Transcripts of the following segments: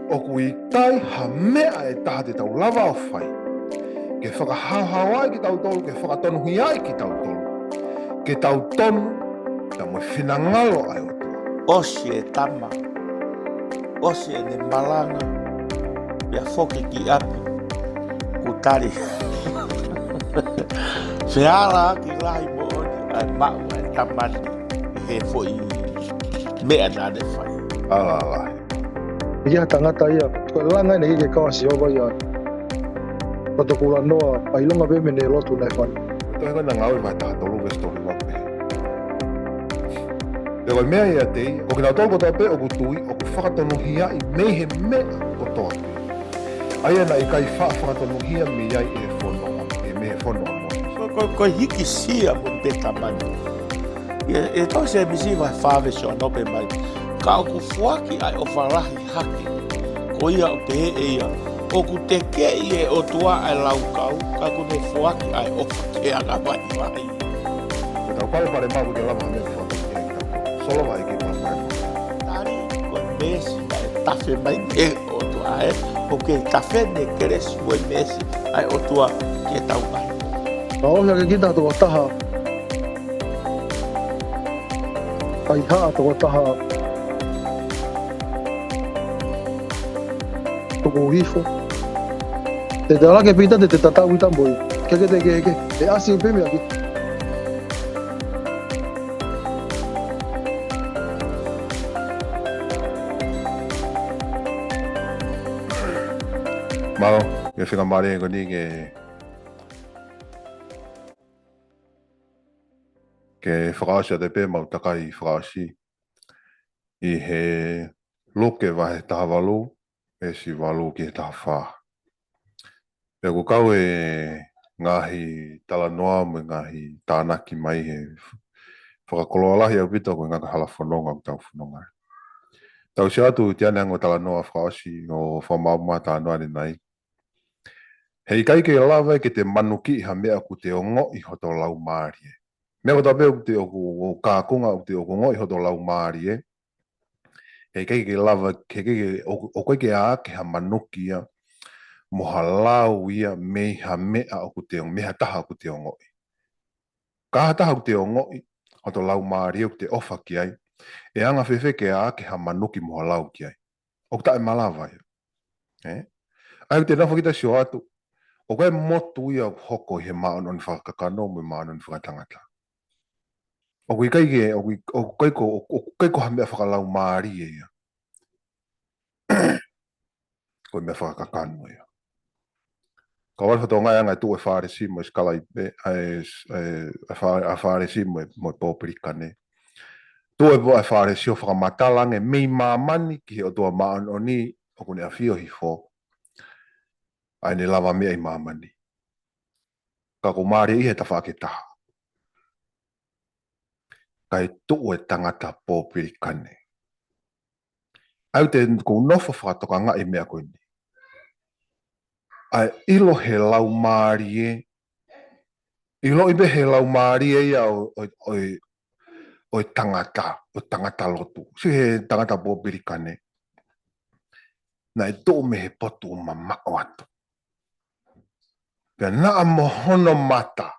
o kui tai ha mea e taha te tau lava o whai. Ke whakahauhau ai ki tau tolu, ke whakatonuhi ai ki tau tolu. Ke tau tonu, ta mo whinangalo ai o tua. Osi e tama, osi e ne malanga, pia foki ki api, kutari. Whiara ki lahi mo oni, ai mau e tamani, he foi mea nane whai. Ala. Ia tangata ia, ko langa nei ke kawasi o ia. Patakula noa, pailonga be mene lotu nei whai. Toi kona ngau vai taha tolu vestori wape. Te koi mea ia tei, o kina tolko tape o kutui, o ku whakatonuhia i meihe mea o toa. Aia na i kai whakatonuhia mi iai e whonoa, e mehe whonoa mo. Ko hiki sia mo te tamani. E tau se misi vai whawe so anope mai. Ka o ku fuaki ai o wharahi hake. Ko ia o te e ia. O ku te kei e o tua ai laukau. Ka ku ne fuaki ai o te anga mai mai. Ko tau kalpare mau te lama mea whakatonuhia i tau. Solo vai ki papai. Tari ko mesi ai tafe mai e o tua e. O ke tafe ne keresi o mesi ai o tua ke tau mai. Ka ohia ke kita toko taha. Ai haa toko taha. Toko hifo. Te te alake pita te tatau i tamboi. Keke te keke. Te asi o peme aki. Malo, e whingamare e koni ke whakaasi a te pē mau takai whakaasi i he loke wahe taha walu e si walu ki he taha whā. Pea ku kau e ngahi tala noa mo ngahi tānaki mai he whakakoloa lahi au pita ko ngaka hala whanonga o tau whanonga. Tau si atu te ane ango tala noa whakaasi o whamau tā noa ni nai. Hei kai ke lawa ke te manuki ha mea ku te ongo i hoto lau maari e. Mea ko tape o te o kākunga o te o kongo i hoto lau maari e. Hei kai ke lawa, o koe ke a ke ha manuki ia, mo ha lau ia mei ha mea o ku te ongo, meha taha o ku te ongo i. Ka taha o te ongo i, hoto lau maari e o te ofa ki ai, e anga whewhe ke a ke ha manuki mo ha lau ki ai. O ta e malawa ia. Ai te nafa kita sio atu, o koe motu ia hoko he maon on whakakano mo maon on whakatangata. O koe kai ko ha mea whakalau maari e ia. Koe mea whakakano ia. Ka wale whatonga anga tu e whāresi mo skala i pe, a whāresi mo pōpirikane. Tu e bo e whāresi o whakamatalange mei mamani ki he o tua maon oni o kone a whio hi fō. Ai ne lava mea i mamani. Ka ko maari i he ta whaketaha. Kai tu e tangata pōpirikane. Au te ko nofo whakatoka nga i mea koe ni. Ai ilo he lau maari e. Ilo ibe he lau maari e ia o tangata lotu. Si he tangata pōpirikane. Na e tō me he potu o mamako atu. Pea naa mohono mata.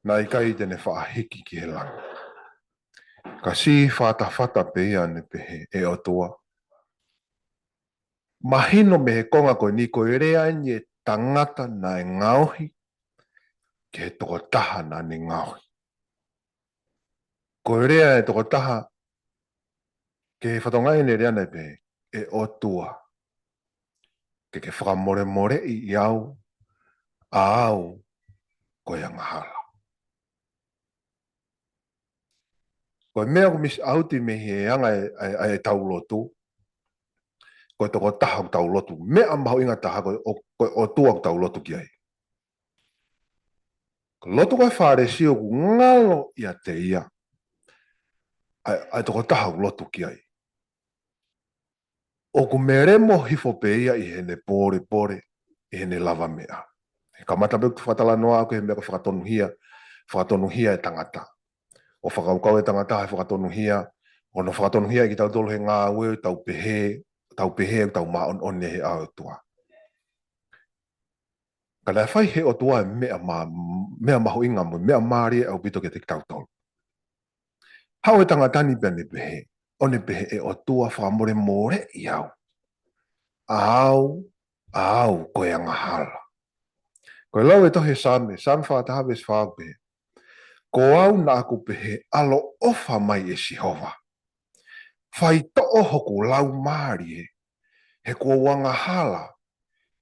Na i kai tene whaahiki ki he langa. Ka si whata pe ia ne pehe e otoa. Mahino me he konga koe ni koe rea ni e tangata na e ngauhi ki he toko taha na ne ngauhi. Koe rea e toko taha ke he whatongai ne rea ne pehe e otoa. Ke whakamore i iau a au koe angahala. Koe mea ko mis auti me he anga e taulotu. Koe toko taha o taulotu. Mea maho inga taha koe o tua o taulotu ki ai. Ko lotu koe whāresi o ku ngalo ia te ia. Ai toko taha o lotu ki ai. O ku meremo hifo pe ia i hene pore, i hene lava mea. Ka mata pe whatala noa ko he mea ko whakatonuhia e tangata. O whakaukau e tangata he whakatonuhia, o no whakatonuhia i ki tau tolu he ngā ue, tau pehe, tau pehe tau ma on he a tua. Kana fai he o tua mea maho inga mo mea maari au pito ke te tau tol. Hau e tangatani pene pehe. One pehe e o tua whakamore more i au. Au koe anga hala. Koe lau e tohe same whaataha ves whaapehe. Ko au na aku pehe alo ofa mai e Sihova. Whai to'o hoku lau maari e. He kua wanga hala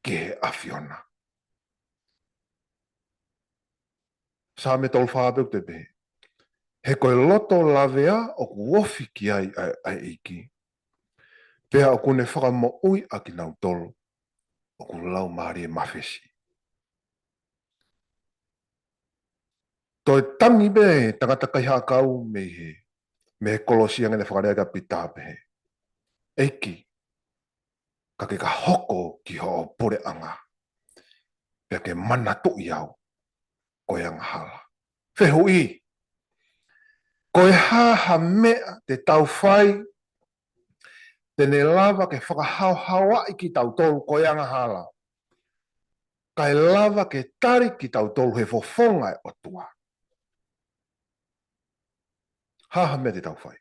ke he awhiona. Same tol whaapeu te pehe. He koe loto lavea o ku wofi ki ai iki. Pea o kune whakamo ui a ki nau tolo. O ku lau maari e mawhesi. Toi tangi be tangata kai hakau me he kolosia ngene whakarea ka pita pehe. Eiki. Ka ke ka hoko ki ho pore anga. Pea ke mana tu iau. Koe anga hala. Whehu i. Koe ha mea te tau whai. Tene lava ke whakahau i ki tau tolu koe anga hala. Kai lava ke tari ki tau tolu he fofonga e o tua. Ha mea te tau whai.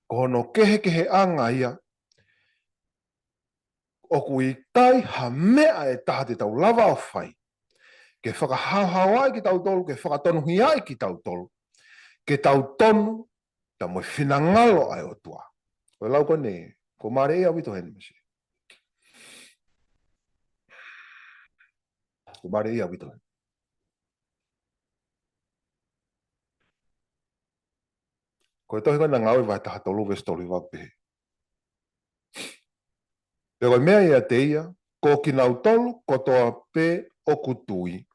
Ko no kehe anga ia. O kui tai ha mea e taha te tau lava o whai. Ke whakahau ai ki tau tolu, ke whakatonuhi ai ki tau tolu. Ke tau tonu, ta mo whinangalo ai o tua. Koe lau kone, ko maare ea wito hene masi. Ko maare ea wito hene. Koe tohi kona ngawe vai taha tolu vestoli wapehe. Pe koe mea ea te ia, ko ki nau tolu, ko toa pe oku tui.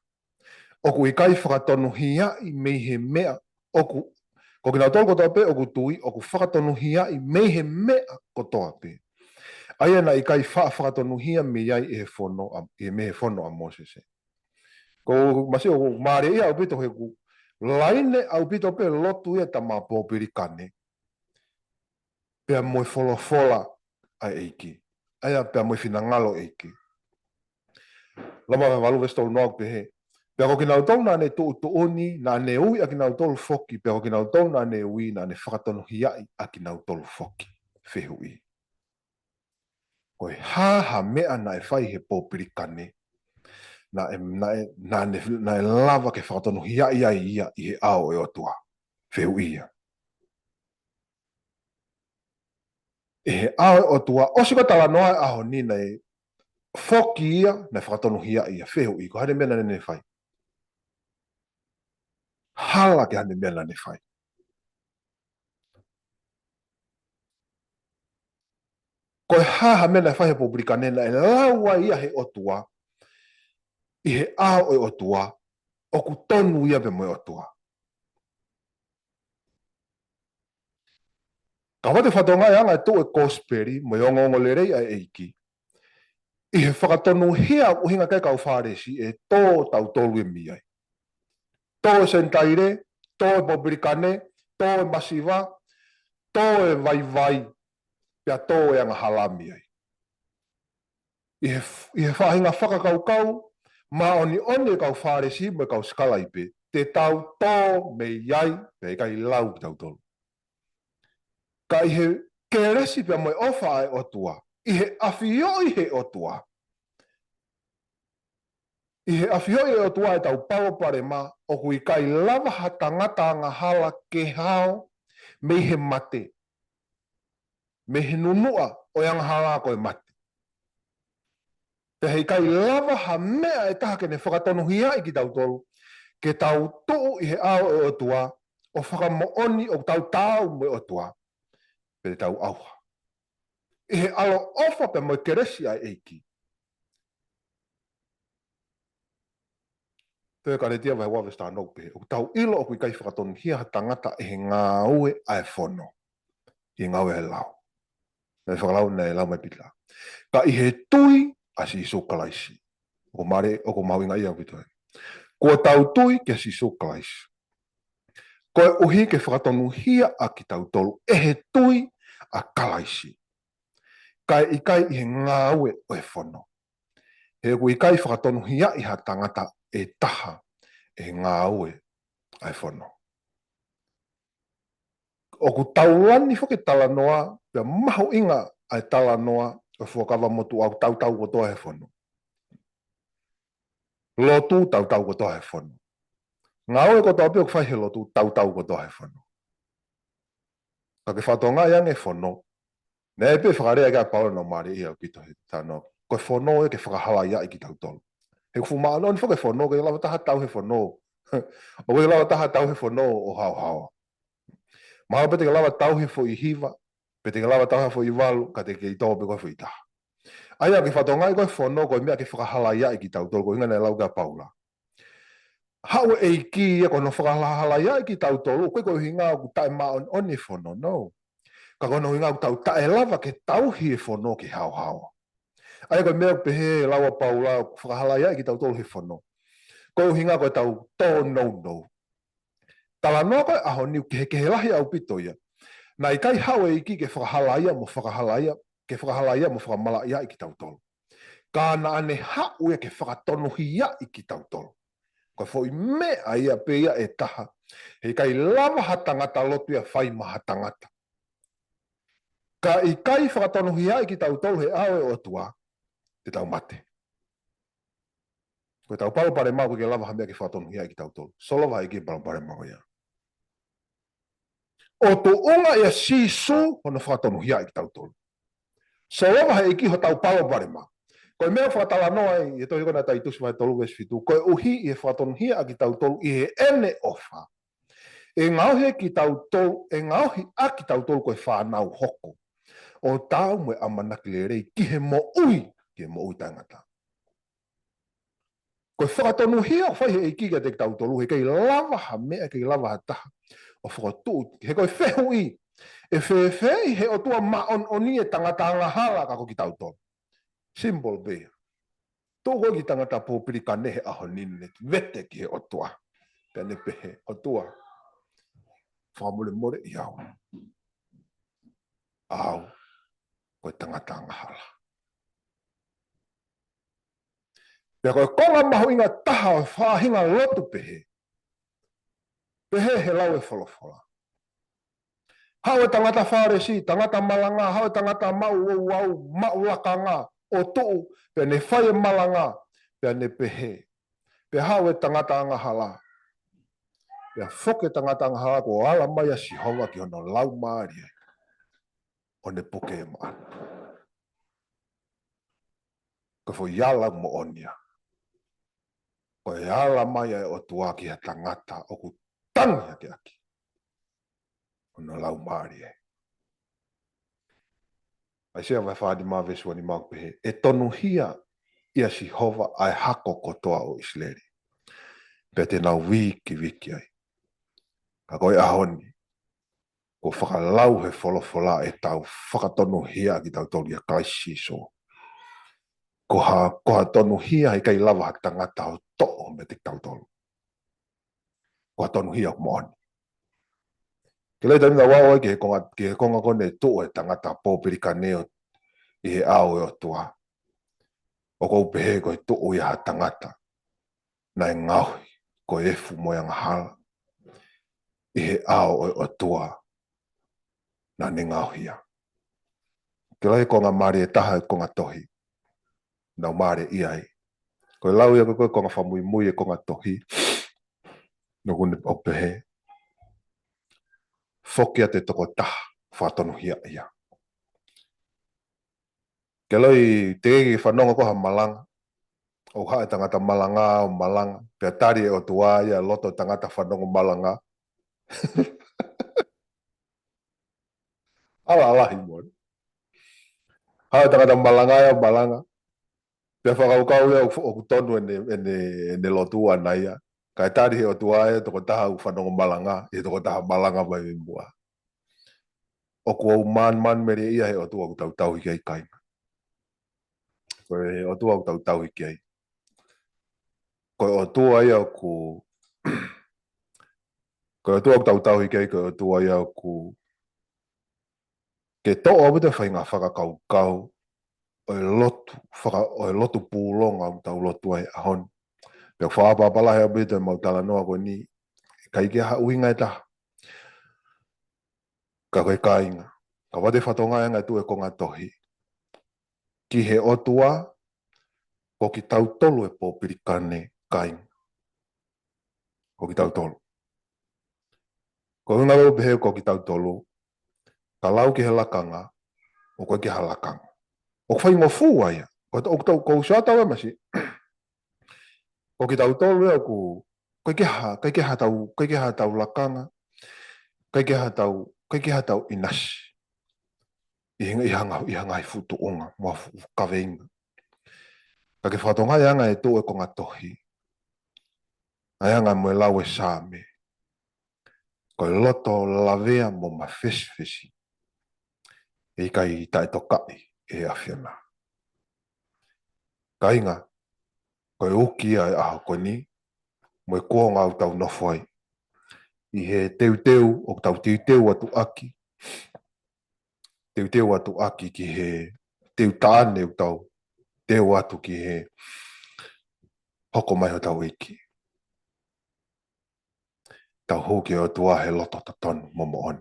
Oku i kai whakatonu hia i mei he mea. Ko ki nau tolu ko toa pe oku tui, oku whakatonu hia i mei he mea ko toa pe. Aia na i kai whakatonu hia me iai e me he whono a Mosese. Ko masi o maare ia au pito he ku. Laine au pito pe lotu ia ta maa pōpiri kane. Pea moe wholofola ai eiki. Aia pea moe whinangalo eiki. Lama me walu vestolu noak pehe. Pea ko ki nau tau nā ne tuuni, nā ne ui a ki nau tolu foki. Pea ko ki nau tau nā ne ui, nā ne whakatonu hiai a ki nau tolu foki. Whehu i. Koe ha mea na e whai he pōpiri kane. Na e lava ke whakatonu hiai ai ia i he ao e o tua. Whehu ia. E he ao e o tua. O sika tala noa e aho ni nei. Foki ia, na whakatonu hiai ia. Whehu i. Ko hane mea ne whai. Hala ke hane mea ne whai. Koe ha mea na whai he pōpiri kane na e laua ia he o tua. I he ao e o tua. O ku tonu ia pe mo e o tua. Ka wate whatonga e anga e tō e kosperi, mo i ongongo le rei a eiki. I he whakatonu hea o hinga kai kau whāresi e tō tau tolu e mi ai. Tō e sentaire, tō e bobirikane, tō e masiva, tō e vai, pia tō e anga halami ai. I he whahinga whakakaukau, ma oni kau whāresi mo kau skalaipe, te tau tō me iai, pe kai lau ki tau tolu. Ka i he keresi pia mo e ofa ai o tua. I he awhioi he o tua. I he awhioi he o tua e tau pao pare ma, o kui kai lava ha tangata anga hala ke hao, me he mate. Me he nunua o yang hala ko e mate. Te hei kai lava ha mea e taha ke ne whakatonu hia i ki tau tolu, ke tau tuu i he ao e o tua, o whakamooni o tau mo e o tua. Pe tau auha. I he alo ofa pe mo keresi ai eiki. Te kare tia vai wawe sta nou pe. O tau ilo o kui kai whakatonu hia tangata e he ngā ue ai whono. I ngā ue he lau. E whakalau nei lau mai pitla. Ka i he tui a si iso kalaisi. O mare o ko mawinga ia witoe. Kua tau tui ke si iso kalaisi. Koe uhi ke whakatonu hia a ki tau tolu. E he tui a kalaisi. Kai i kai i he ngāue o he whono. He ku i kai whakatonu hia i ha tangata e taha e he ngāue ai whono. O ku taulani whoke talanoa, pia maho inga ai talanoa o whuakawa motu au tautau kotoa he whono. Lotu tautau kotoa he whono. Ngāue kotoa pia ku whai he lotu tautau kotoa he whono. Ka ke whatonga iang e whono, ne e pe whakarea kia paula no maari i au kito he tano. Ko whono e ke whakahala ia i ki tautolo. He ku maa no ni whake whono, ke lawa taha tau he whono. O ke lawa taha tau he whono o hao hao. Maha pete ke lawa tau he fo i hiva, pete ke lawa tau he fo i walu, ka te ke i tō pe koe fo i taha. Aia ke whatonga i koe whono, koe mea ke whakahala ia i ki tautolo, ko inga ne lau kia paula. Hau e ki e kono whakahala ia i ki tautolo, koe koe hinga ku tae maa on e whono, no. Ka kono hinga ku tau tae lava ke tau hi e whono ki hao hao. Aia koe mea pehe lawa paula, whakahala ia i ki tautolo he whono. Koe hinga koe tau tō no. Tala noa koe aho niu ke he lahi au pito ia. Na i kai hau e ki ke whakahala ia mo whakahala ia, ke whakahala ia mo whakamala ia i ki tautolo. Ka na ane hau e ke whakatonu ia i ki tautolo. Ko foi mea ia pe ia e taha. He kai lava ha tangata lotu ia whai maha tangata. Ka i kai whakatonu ia i ki tautolo he awe o tua, te tau mate. Ko tau paro pare mau ke lava ha mea ke whakatonu ia i ki tautolo. Solo vai ki paro pare mau ia. O to unga ia sisu hono whakatonu ia i ki tautolo. Solo vai ki ho tau paro pare mau. Koe mea whakatala noa e tohi kona tai tusi mai tolu wes fitu. Koe uhi i e whakatonu hia a ki tautolo i he ene ofa. E ngauhi ki tautolo, e ngauhi a ki tautolo koe whanau hoko. O tau me amanaki le rei ki he mo ui tangata. Koe whakatonu hia whai he ki ka te tautolo he kei lava ha mea kei lava ha taha. O whakatu, he koe whehu i. E whewhei he o tua maon oni e tangata anga hala kako ki tautolo. Simple be. Tōko ki tangata pōpiri ka nehe aho nini, vete ki he otua. Pene pehe, otua. Whamure more i au. Au, koe tangata ngahala. Pea koe konga maho inga taha o whahinga lotu pehe. Pehe he lau e wholofola. Hau e tangata wharesi, tangata malanga, hau e tangata mau lakanga. O tuu, pea ne whai e malanga, pea ne pehe. Pea hau e tangata anga hala. Pea whoke tangata anga hala ko ala mai a sihowa ki hono lau maari. O ne poke e maa. Ko fo yala mo onia. Ko yala mai e o tua ki ha tangata o ku tangi ake aki. Hono lau maari e. Ai sea vai whaadi maa vesua ni mau pehe. E tonu hia ia Sihova ai hako kotoa o Isleri. Pea te nau wiki ai. Ka koe ahoni. Ko whakalau he wholofola e tau whakatonu hia ki tau tolu ia kaisiso. Ko ha tonu hia he kai lava tangata o to'o me te tau tolu. Ko ha tonu hia moani. Ke lei tamina wawai ke he konga kone to'o e tangata pōpiri ka neo i he ao e o tua. O kou pehe ko he to'o i ha tangata. Na e ngauhi ko efu mo yang hala. I he ao e o tua. Na ne ngauhi ia. Ke lei konga maari e taha e konga tohi. Nau maare iai. Koe lau ia koe konga whamui mui e konga tohi. No kune o pehe. Whokia te toko taha. Whatonu hia ia. Ke loi te egi whanonga koha malanga. O hae tangata malanga o malanga. Pea tari e o tua ia loto tangata whanonga malanga. Ala alahi mon. Hae tangata malanga ia malanga. Pea whakaukau ia o kutonu ene lotua na ia. Kai tari o tua ia toko taha u whanonga malanga. I toko taha malanga mai mua. O kua man meri ia he o tua ku tau hiki ai kainga. Koe o tua ku tau hiki ai. Koe o tua ia ku... Koe o tua ku tau hiki ai, koe o tua ia ku... Ke to'o abute whai ngā whakakau o lotu pulonga o tau lotu ai ahon. Pea whaapapala hea bete mau tala noa koe ni, kai ke ha uinga e taha. Ka koe kāinga. Ka wate whatonga e ngai tu e konga tohi. Ki he otua, ko ki tau tolu e pōpiri kane kāinga. Ko ki tau tolu. Ko hunga rau pehe ko ki tau tolu, ka lau ki he lakanga, o koe ki ha lakanga. O whai mo fu aia. Ko usua tau e masi. Ko ki tau tolu e ku, koe ki ha tau lakanga, koe ki ha tau inasi. I hanga i futu onga, mua kaweinga. Ka ke whatonga i anga e tō e konga tohi. Ai anga mo e lau e sāme. Ko e loto lavea mo ma fesi. E kai tae tokai e awhiana. Ka inga, ko e uki ai aho ko ni, mo e kuonga au tau nofoi. I he teu o tau teu atu aki. Teu atu aki ki he teu tāne o tau teu atu ki he hoko mai o tau iki. Tau hoki o tua he loto tatonu momo on.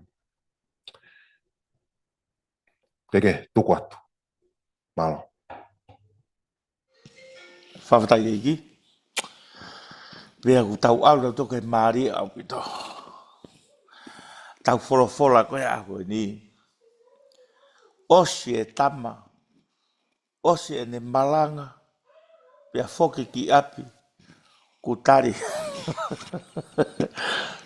Keke, tuku atu. Malo. Whawhatai e ki. Vea ku tau au rau toke maari au pito. Tau wholofola koe aho ni. Osi e tama. Osi e ne malanga. Vea whoki ki api. Ku tari.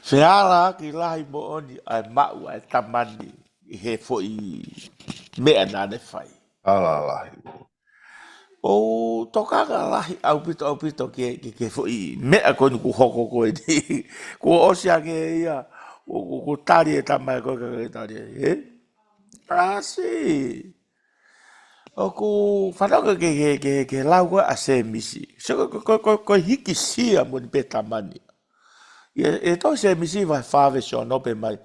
Whiara ki lahi mo oni ai mau ai tamani. I he fo i mea nane whai. Ala. O tokanga lahi au pito ke fo i mea koni ku hoko koe ni. Ku osi ake ia. Ku tari e tamai koe ke tari e. Asi. O ku whanaka ke lau koe a se misi. So ko hiki sia mo ni pe tamani. E to se misi vai whawe so nope mai.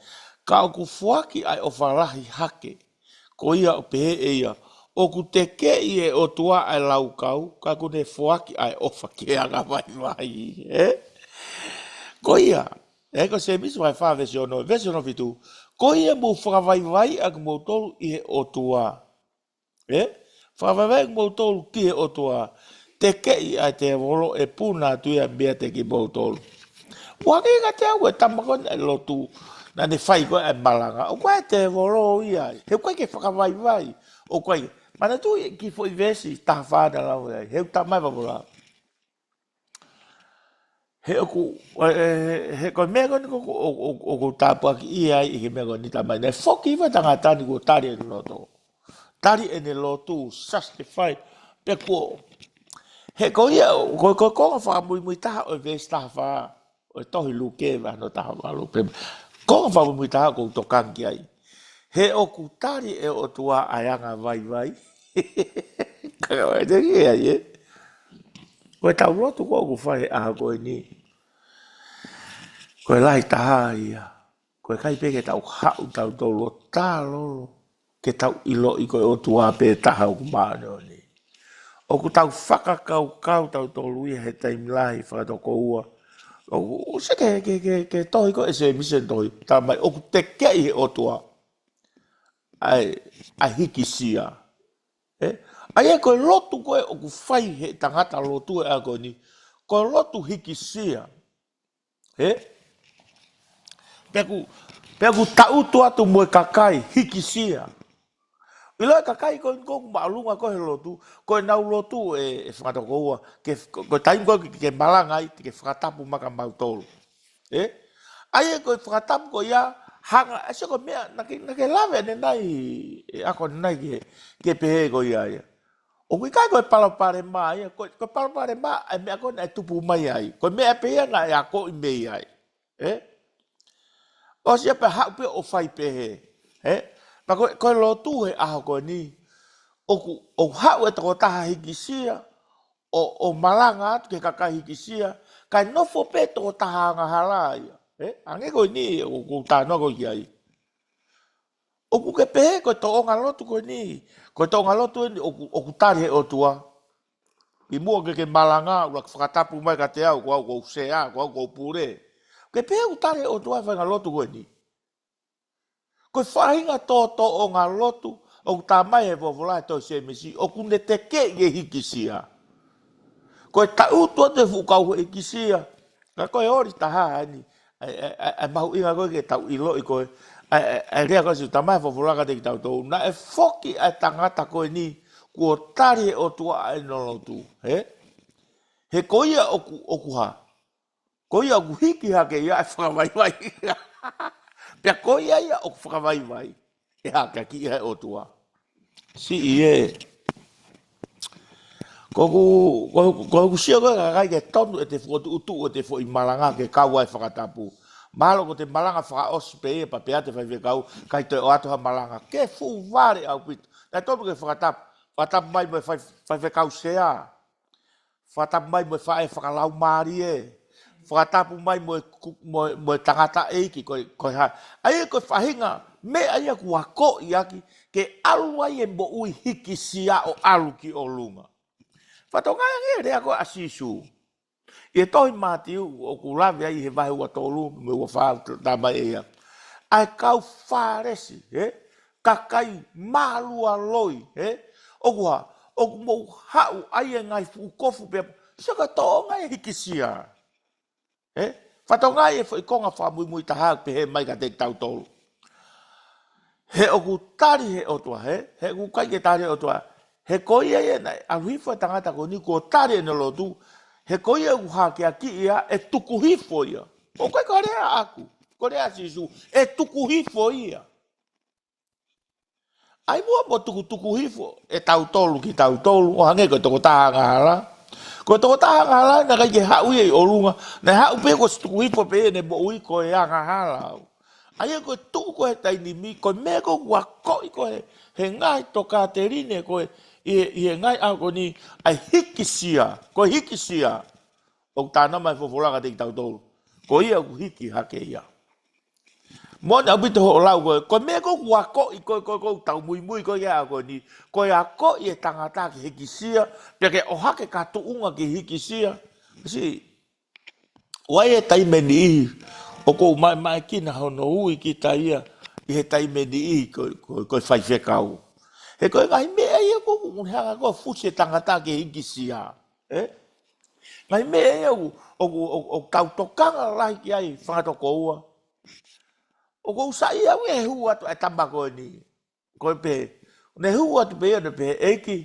Ka o ku fuaki ai o wharahi hake. Ko ia o pehe e ia. O ku te kei e o tua ai lau kau. Ka ku ne fuaki ai o whakeanga vai. Ko ia. E ko se misi vai whawe so no. Vese no fitu. Ko ia mo whakawai ak mo tolu i he o tua. Whakawai mo tolu ki he o tua. Te kei ai te volo e puna tuia mea te ki mo tolu. Wake ka te au e tamakon e lotu na ne whai koe e malanga. O koe te volo ia. Heu koe ke whakawai. O koe. Mana tu ki fo i vesi taha whāna lau ia. Heu tamai wapura. He oku. He koe mea koni o ko tāpua ki ia i ke mea koni tamai. Ne whoki iwa tangatani ko tari e loto. Tari e ne lotu. Saste whai. Pe ko. He ko ia. Koe konga whakamui taha o i vesi taha whaa. O tohi luke wa no taha walu pe ko fa mu taha ko to kanki ai he o kutari e o tua ayanga vai ka de ai ko ta roto ko fa a ko ni ko lai taha ia ko kai pe ke tau ha tau to lo ta lo ke tau ilo i ko o tua pe taha o ma no ni o ku tau faka kau tau to lui he time lai fa to ko ua o se ke toi ko ese misen toi ta mai o te kei o tua ai hiki sia ai ko lotu ko o ku fai he tangata lotu e ko ni ko lotu hiki sia peku tau tua tu mo kakai hiki sia ilo kakai ko malunga ko he lotu ko na lotu e fata ko ko tai ko ke malanga ke fata pu maka mautolo ai ko whakatapu ko ia hanga ase ko mea na ke lave ne nai ako nai ke pehe ko ia o kui kai ko palapare mai ko palapare mai ai mea ko na tupu mai ai ko mea pehe na ia ko i mei ai o sia pe hau pe o fai pehe pa ko lotu he aho ko ni o hau e toko taha hikisia o malanga atu ke kaka hikisia kai nofo pe toko taha anga halai ange ko ni o ta no ko ia ku ke pe ko to nga lotu ko ni. Ko to nga lotu ni o ku tari o tua. I mua ke malanga ua whakatapu mai ka te au ko sea ko pure. Ke pe o tari o tua fa nga lotu ko ni. Ko whahinga to o nga lotu o ta mai e vovola to se misi o ku ne te ke ge hikisia. Ko ta u to te fu ka ho hikisia. Ka ko e ori ta ha ni. Ai mau inga ko ke tau ilo i ko ai rea ko si ta mai vovola ka te tau to na e foki ai tangata ko ni ko tari o tua ai no tu. He koia o ku ha. Koia ku hiki ha ke ia e whakawai vai. Pea koia ia o ku whakawai vai. E ha ka ki ia o tua. Si ie. Ko sia ko ka ke tonu e te fotu utu o te fo i malanga ke kaua e whakatapu. Malo ko te malanga whakaos pe e pa pea te whaiwe kau kai te o atoha malanga. Ke fu vare au pitu. Nai tonu ke whakatapu. Whakatapu mai mo whaiwe kau sea. Whakatapu mai mo whakalau maari e. Whakatapu mai mo tangata eiki koe ha. Ai koe whahinga me aia ku wako i aki ke alu ai e mo ui hiki sia o alu ki o lunga. Whatonga e rea koe asisu. I tohi mātiu o ku lawe ai he vahe ua tolu me ua whao tama ea. Ai kau whāresi, kakai mālua loi, o kua, o ku mou hau ai e ngai fukofu pia, saka toonga e hikisia. Whatonga e whaikonga whamui mui taha pe he mai ka te tau tolu. He o ku tari he o tua, he ku kai ke tari o tua, he koi e nei, a whiwha tangata ko ni ko tari e no lotu, he koi e ku hake a ki ia e tuku hifo ia. O kai ka rea aku, ko rea sisu, e tuku hifo ia. Ai mua mo tuku hifo, e tau tolu ki tau tolu, o hange ko toko taha ngahara. Ko toko taha ngahara, na kai ke hau ia i olunga, na hau pe ko tuku hifo pe e ne mo ui ko e a ngahara. Ai e koe tuku koe taini mi, koe me ko wakoi koe, he ngai toka te rine koe, i he ngai au ko ni, ai hikisia, koe hikisia, o tāna mai fofolaga te ki tau tolu, ko ia ku hiki hake ia. Mone au pito ho lau koe me ko wakoi koe tau mui mui koe ia koe ni, koe a ko i e tangata ki hikisia, pia ke o hake ka tuunga ki hikisia, si, wai e taimeni i, o ko mai kina hono ui ki ta ia i he taimeni i koe whaiwhekau. He koe ngai mea ia ko unhanga koe fusi e tangata ke hikisia. Ngai mea ia o tautokanga rai ki ai whangatoko ua. O ko usai au e hua atu e tamba koe ni. Koe pe. Ne hua atu pe ia ne pe eiki.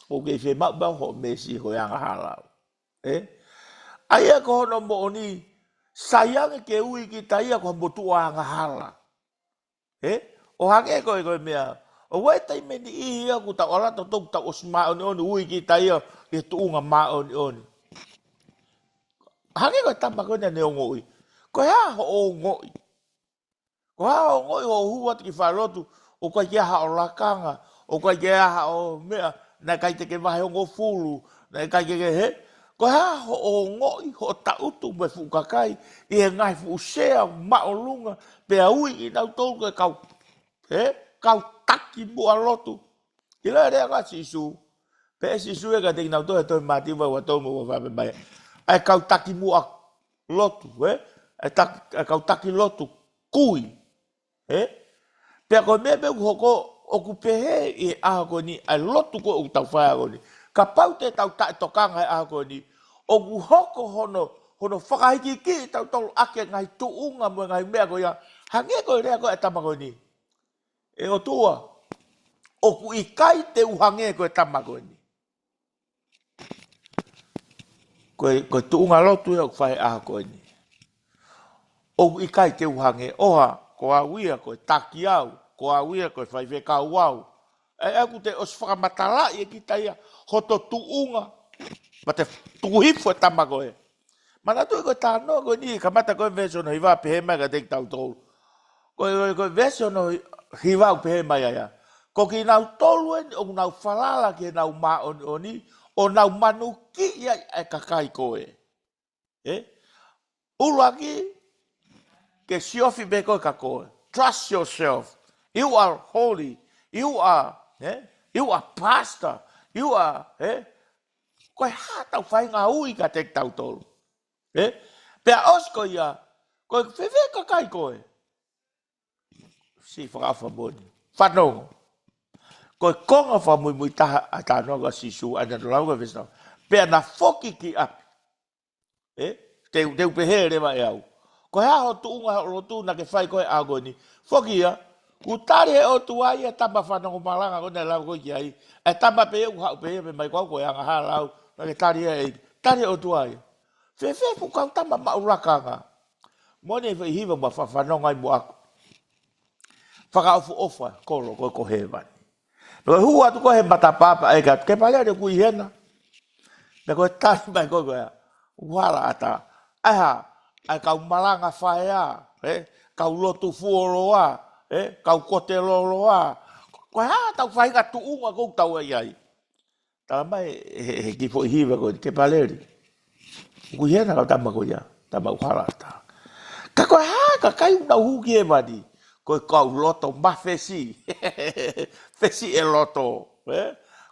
O ke whe mau ho mesi koe anga halau. Aia ko hono mo ni sayang ke ui ki taia ko motu anga hala. O hake koe mea. O wai tai meni ihi aku ta ora to tok ta osma oni ui ki taia ke tuunga ma oni. Hake koe tamba koe ne o ngoi. Koe ha o ngoi. Koe ha o ngoi o hua ki whalotu o koe kia ha o lakanga. O koe kia ha o mea na kai te ke wahe o ngofulu. Na kai ke he. Ko ha o ngoi ho tautu me fukakai i e ngai fu sea maolunga pe ui i nau tolu ke kau kau taki mua lotu i le rea ka sisu pe sisu e ka te nau to e toi mati wa to mo wa mai ai kau taki mua lotu ai kau taki lotu kui pe ko me hoko o ku pe e a ko ni ai lotu ko o tau fa ko ni ka pau te tau ta tokanga a ko ni o ku hoko hono whakahiki ki tau tolu ake ngai tuunga mo ngai mea ko ia hange ko rea ko e tamako ni e o tua o ku ikai te uhange ko e tamako ni ko tuunga lotu e o whae a ko ni o ku ikai te uhange oha ko a wia ko e taki au ko a wia ko e whaiwe kau au e aku te os whakamatala i e kita ia hoto tuunga ma te tukuhifo e tamako e. Mana tu ko tano ko ni kamata ko version no hiva pe mai ka te tau tolu. Ko version no hiva pe mai ya. Ko ki nau tolu en o nau falala ki nau ma oni o nau manuki ya e kakai ko e. Ulaki ke siofi be ko ka ko. trust yourself. You are holy. You are pastor. You are, koe hātau whai ngā ui ka te tau tolu. Pea osko ia, koe whewhe ka kai koe. Si whakawha moni. Whanongo. Koe konga whamui taha a tānoga sisu ana lauga whisnau. Pea na whoki ki api. Te upehe rewa e au. Koe haho tuunga rotu na ke whai koe agoni. Whoki ia, ku tari he o tuai e tamba whanongo malanga kone lau koe ki ai. E tamba pe eu hau pe me mai koe anga ha lau. Na ke tari e, tari o tuai. Whewhe pukau tamba maurakanga. Mone e hiva ma whanonga i mo aku. Whakaofu ofa koro koe ko he wani. No hua tu koe he matapapa e ka ke palea de kui hena. Me koe tari mai koe koe. Wala ata. Aha, ai kau malanga whaea. Kau lotu fuoroa. Kau kote loroa. Koe haa tau whainga tuunga kou tau ai ai. Tala mai he kifo hiva koe ke paleri. Kui hena kau tama koe ia. Tama wala ata. Ka koe haa ka kai una huki e mani. Koe kau loto ma fesi. Fesi e loto.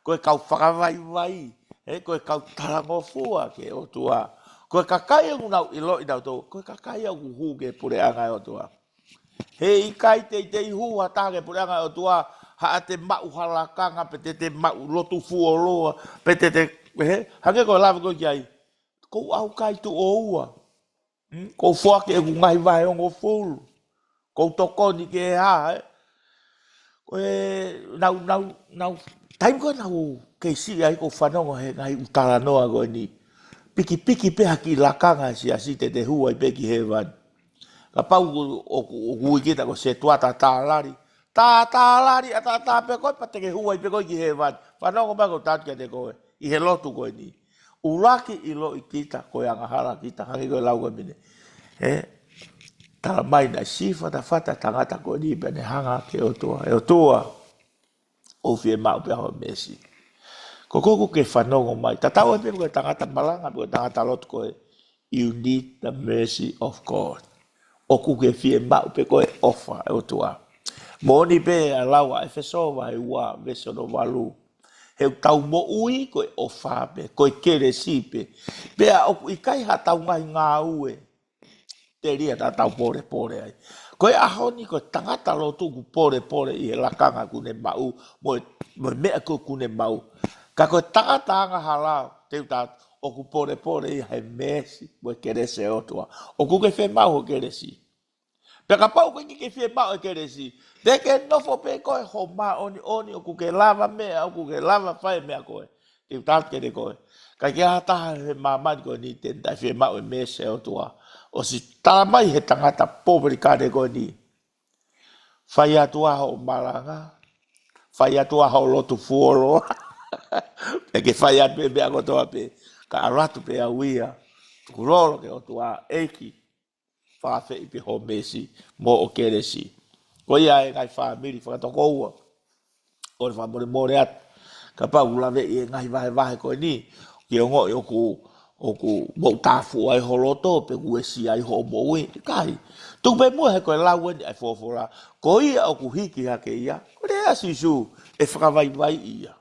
Koe kau whakawai vai. Koe kau tarangofua ke o tua. Koe kakai au nau ilo i nau tō. Koe kakai au huke pure anga o tua. He ikai te hua tāke pure anga o tua. Haa te mau halakanga pe te mau lotu fuoroa. Pe te hange koe lawa koe ki ai. Kou au kai tu o ua. Kou fuake e kungai vai ongo fulu. Kou tokoni ke ha. Koe nau. Taim koe nau keisi ai kou whanongo he ngai utara noa koe ni. Piki pe haki lakanga si asite te hua i peki he wani. Ka pau o hui kita ko se tuata tālari. Tālari a tāpe koe pa te ke hua i pe koe ki he wani. Whanongo mako tātia te koe. I he lotu koe ni. Uraki i lo i kita koe angahara kita. Hangi koe lau koe mine. Tala mai na sifa ta fata tangata koe ni pene hanga ke o tua. E o tua. O fie mau pe hao mesi. Ko koko ke whanongo mai. Tatau e pe koe tangata malanga. Koe tangata lotu koe. You need the mercy of God. O kuke fie mau pe koe ofa e o tua. Moni pe a lawa e whesova e ua veso no walu. Heu tau mo ui koe ofa pe. Koe kere si pe. Pea oku i kai ha tau ngai ngā ue. Te ria ta tau pore ai. Koe ahoni koe tangata lotu ku pore i he lakanga kune mau. Mo mea koe kune mau. Ka koe tangata anga halao. Teu tātu. O ku pore i he mesi. Mo kere se otua. O ku ke whe mau ho kere si. Peka pau koe ke whe mau e kere si. Te ke nofo pe koe ho ma oni. O ku ke lava mea. O ku ke lava whae mea koe. Teu tātu kere koe. Ka ke hataha he mamani koe ni tentai whe mau e mesi otua. O si tala mai he tangata pobri kare koe ni. Whai atua ho malanga. Whai atua ho lotu fuoro. E ke whai atu e mea kotoa pe. Ka aratu pe a uia. Kuroro ke o tua eiki. Whawhe i pe ho mesi. Mo o kere si. Ko ia e ngai whamiri whakatoko ua. O le whamore more atu. Ka pau lawe i e ngai vahe koe ni. Ki o ngoi o ku mo tafu ai holoto pe ku esi ai ho mo ui. Kai. Tu pe mua he koe lau ni ai fofora. Ko ia o ku hiki hake ia. Ko rea sisu e whakawai vai ia.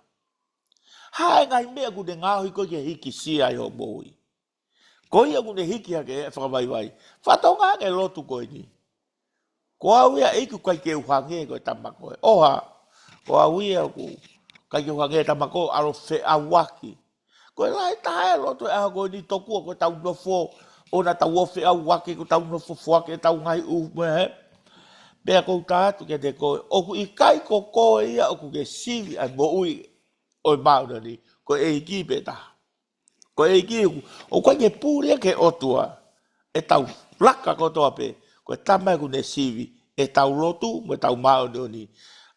Hae ngai mea ku ne ngahui koe ke hiki si ai ho mo ui. Ko ia ku ne hiki hake e whakawai vai. Whatonga nge lotu koe ni. Ko au ia eiku kai ke uhange koe tamako. Oha. Ko au ia ku kai ke uhange tamako alo fe awaki. Koe lai tae loto e aha koe ni tokua koe tau nofo. O na tau ofe au wake ko tau nofo fuake tau ngai ume he. Pea kou tātu ke te koe. Oku i kai ko koe ia oku ke sivi ai mo ui. Oi mauna ni. Koe e iki peta. Koe e iki. O koe ke pūria ke otua. E tau laka kotoa pe. Koe tamai ku ne sivi. E tau lotu mo tau mauna ni.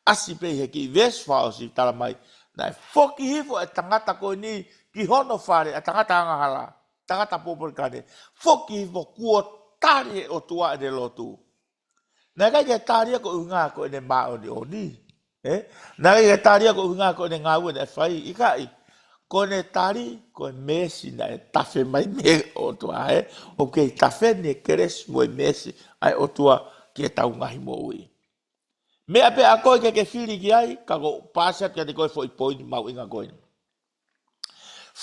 Asi pe he ki vesfao si tala mai. Nai foki hifo e tangata koe ni. Ki hono whare, a tangata angahala, tangata popol kane, foki mo kua tari o tua e lotu. Nā kai ke tari ko unga ko ene mao ni o ni. Nā kai ke tari ko unga ko ene ngā ue ne whai, i kai. Ko ne tari, ko mesi na e tafe mai me o tua, o ke tafe ne keres mo e mesi, ai o tua ki e tau ngahi mo ui. Me ape a koe ke whiri ki ai, ka ko pasat ka te koe foi poini mau inga koe.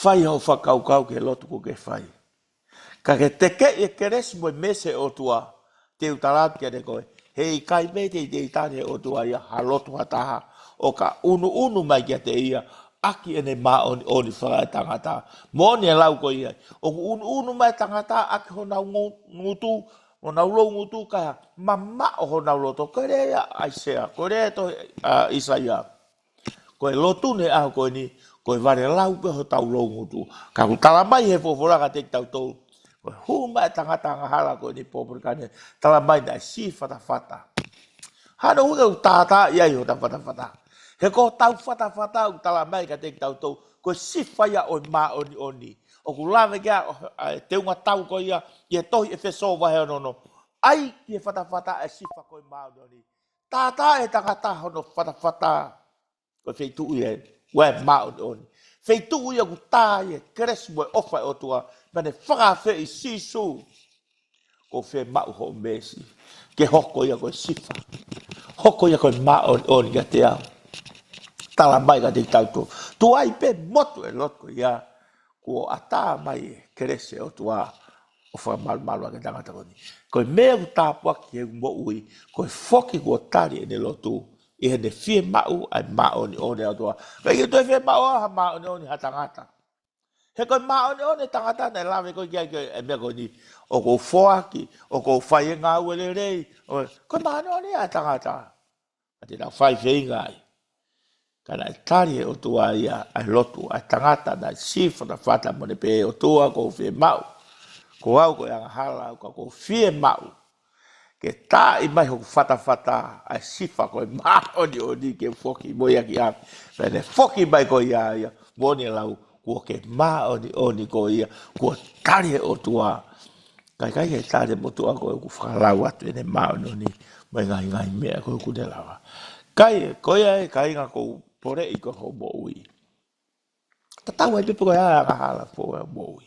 Whai hau whakaukau ke lotu ko ke whai. Ka ke teke e keres mo mese o tua, te utarat ke te koe. Hei kai me te tane o tua ia halotu hataha, o ka unu mai kia te ia, aki ene maa oni whakai tangata. Mōni e lau ko ia. O unu mai tangata, aki ho nau ngutu, o nau lo ngutu ka mama o ho nau loto. Koe rea Aisea, koe rea to Isaia. Koe lotu ne aho koe ni, koe vare lau pe ho tau lo ngutu. Ka ku tala mai he fofora ka te tau tau. Koe hu mai tangata ngahara koe ni poporikane, tala mai na si fata. Hana hunga u tātā iai ho ta fata. He ko tau fata u tala mai ka te tau tau. Koe si whaia o maa oni. O ku lawe kia te unga tau ko ia, ia tohi e wheso wahe ono. Ai ki e fata e si wha koe maa oni. Tātā e tangata hono fata. Koe wheitu ui e, wae maa oni. Wheitu ui ku tā e keres moe ofa o tua. Mane whakawhi i sisu. Ko whe mau ho mesi. Ke hoko ia koe sifa. Hoko ia koe maa oni ka te au. Tala mai ka te tauto. Tu ai pe motu e lotko ia. Ko ata mai e kerese o tua. O wha malu a ke tangata koni. Koe mea ku tāpua ki he mo ui. Koe foki kua tari e ne lotu. I he ne fie mau ai maa oni o tua. Kai i tu e fie mau ha maa oni ha tangata. He koe maa oni tangata nei lawe koe kia e mea koe ni. O kou foaki, o kou whai e ngā uele rei. Koe maa oni ha tangata. Ate nā whai wheinga ai. Kana e tari e o tua ia ai lotu, ai tangata na sifa na whata mo ne pe o tua kou fie mau. Ko au koe anga hala, kou fie mau. Ke tā i mai hoku whata, ai sifa koe maa oni ke whoki moia ki aki. Pene whoki mai koe ia, moni e lau, kua ke maa oni koe ia, kua tari e o tua. Kai e tari mo tua koe ku whakalau atu ene maa oni, mai ngai mea koe ku ne lawa. Koe e kai ngā kou pore i koe ho mo ui. Tatau ai pepe koe anga hala fo e mo ui.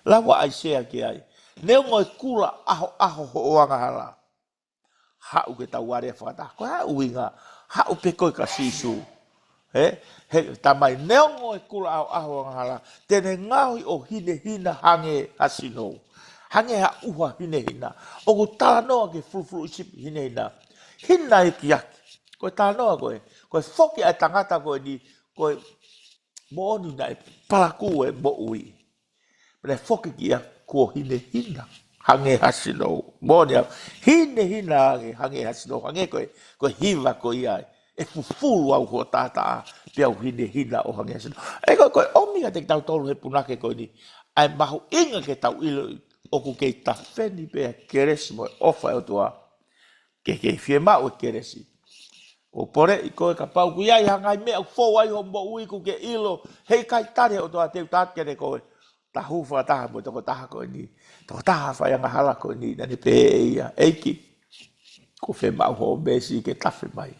Lawa ai sea ki ai. Neo ngoi kula aho ho anga hala. Hau ke tau ware whakata. Koe hau inga. Hau pe koe ka sisu. He tamai neo ngoi kula aho anga hala. Tene ngahui o hina hange hasino. Hange ha uha hina. O ku tala noa ke fulu isipi hina. Hina e ki aki. Koe tala noa koe. Koe whoki ai tangata koe ni. Koe mooni nai palaku e mo ui. Pene whoki ki a kua hina. Hange hasino. Mooni au. Hina hange hasino. Hange koe hiva koe iai. E fufulu au kua tata. Pia au hina o hange hasino. E koe ominga te tau tolu he punake koe ni. Ai mahu inga ke tau ilo. Oku kei ta wheni pia keresi mo e ofa e o tua. Ke fie mau e keresi. O pore i koe ka pau kui ai hangai mea fōu ai ho mo ui ku ke ilo. Hei kai tare o toa teu tātkere koe. Ta hufa taha mo toko taha koe ni. Toko taha whai anga hala koe ni. Nani pe ia eiki. Ko whe mau ho mesi ke tawhi mai.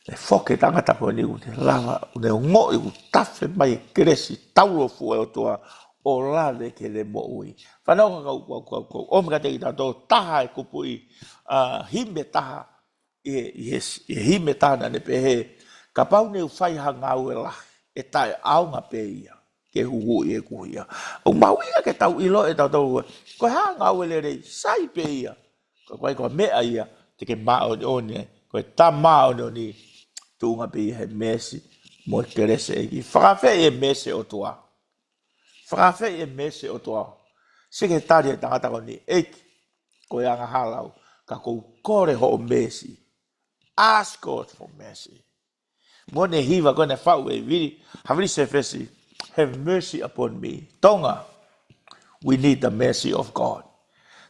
E whoke tangata koe ni une lawa. Une o ngoi u tawhi mai e keresi. Taulo fu e o toa. O lale ke le mo ui. Whanau kau. Omika te ki tātou taha e kupui. Hime taha. E hime tāna ne pehe, ka pau ne whai hanga ue lahi, e tai aunga pe ia, ke huhu i e kuhia. O mau ia ke tau ilo e tau tau, koe hanga ue le rei, sai pe ia, koe mea ia, te ke maa oni, koe ta maa oni, tuunga pe ia he mesi, mo e kerese e ki. Whakawhe e mese o tua. Whakawhe e mese o tua. Sike tari e tangata koni, eiki, koe anga halau, ka kou kore ho o mesi. Ask God for mercy. Mone hiva kone whau e viri. Haviri se fesi. Have mercy upon me. Tonga. We need the mercy of God.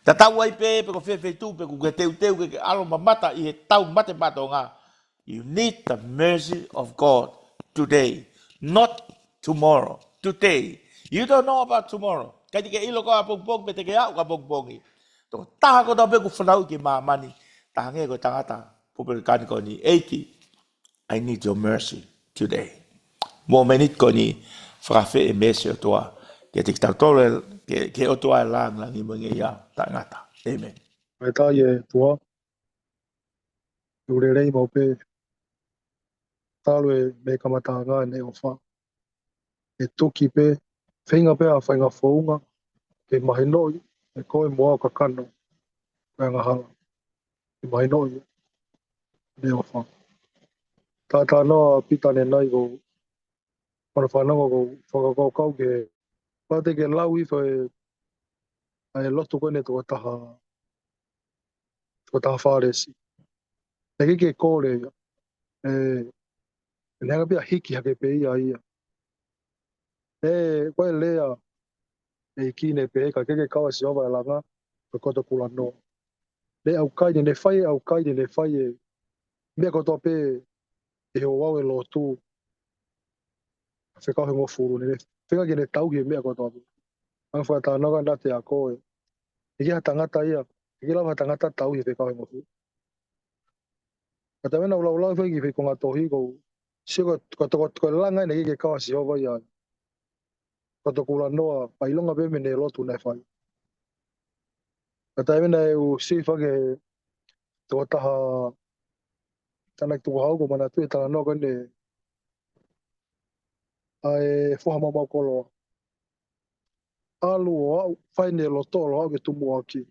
Ta tau ai pe ko fe tu pe ku ke teu ke alo mamata i he tau mate matonga. You need the mercy of God today. Not tomorrow. Today. You don't know about tomorrow. Kai ke ilo ko apong pe te ke au ka bongi. To taha ko da pe ku whanau ki mamani. Tahange ko tangata. Eiki, I need your mercy today. Mo menit ko ni whakawhi e mese o toa. Ke te kitau tole, ke o toa e lang i mga ia tangata. Amen. Mai tā ie tua. Urerei mau pe talo e me kamata ngā ne o wha. E tuki pe, whainga pe a whainga whaunga, ke mahi noi, e koe moa o ka kano, koe ngā hala, ke mahi noi, ne o wha. Tātā noa pitane nai ko, mana whananga ko, whakakau kau ke, pate ke lau i whae, ai lotu koe ne tō taha whāresi. E ke kōre ia, e neanga pia hiki hake pe ia. E koe lea, e kine pe ka ke kawa si ova e langa, ko koto kula no. Le au kai ne whai, au kai ne whai e, mea koto pe, e ho wau e lotu, whekau he ngō furu, ne whenga ke ne tau he mea koto apu. Ang whai tā noga nate a koe, e ki ha tangata ia, e ki lau ha tangata tau he whekau he ngō furu. Ka ta mena ulau whai ki whekonga tohi kou, si ko langa ne ke kawa si ova ia, koto kula noa, pailonga pe me ne lotu ne whai. Ka ta mena e u si whake, tō taha, tāna ki tuku hau ko mana tu e tāna noa kone, ai whoha mau koloa. Alu o au, whai ne loto o au ke tumu aki.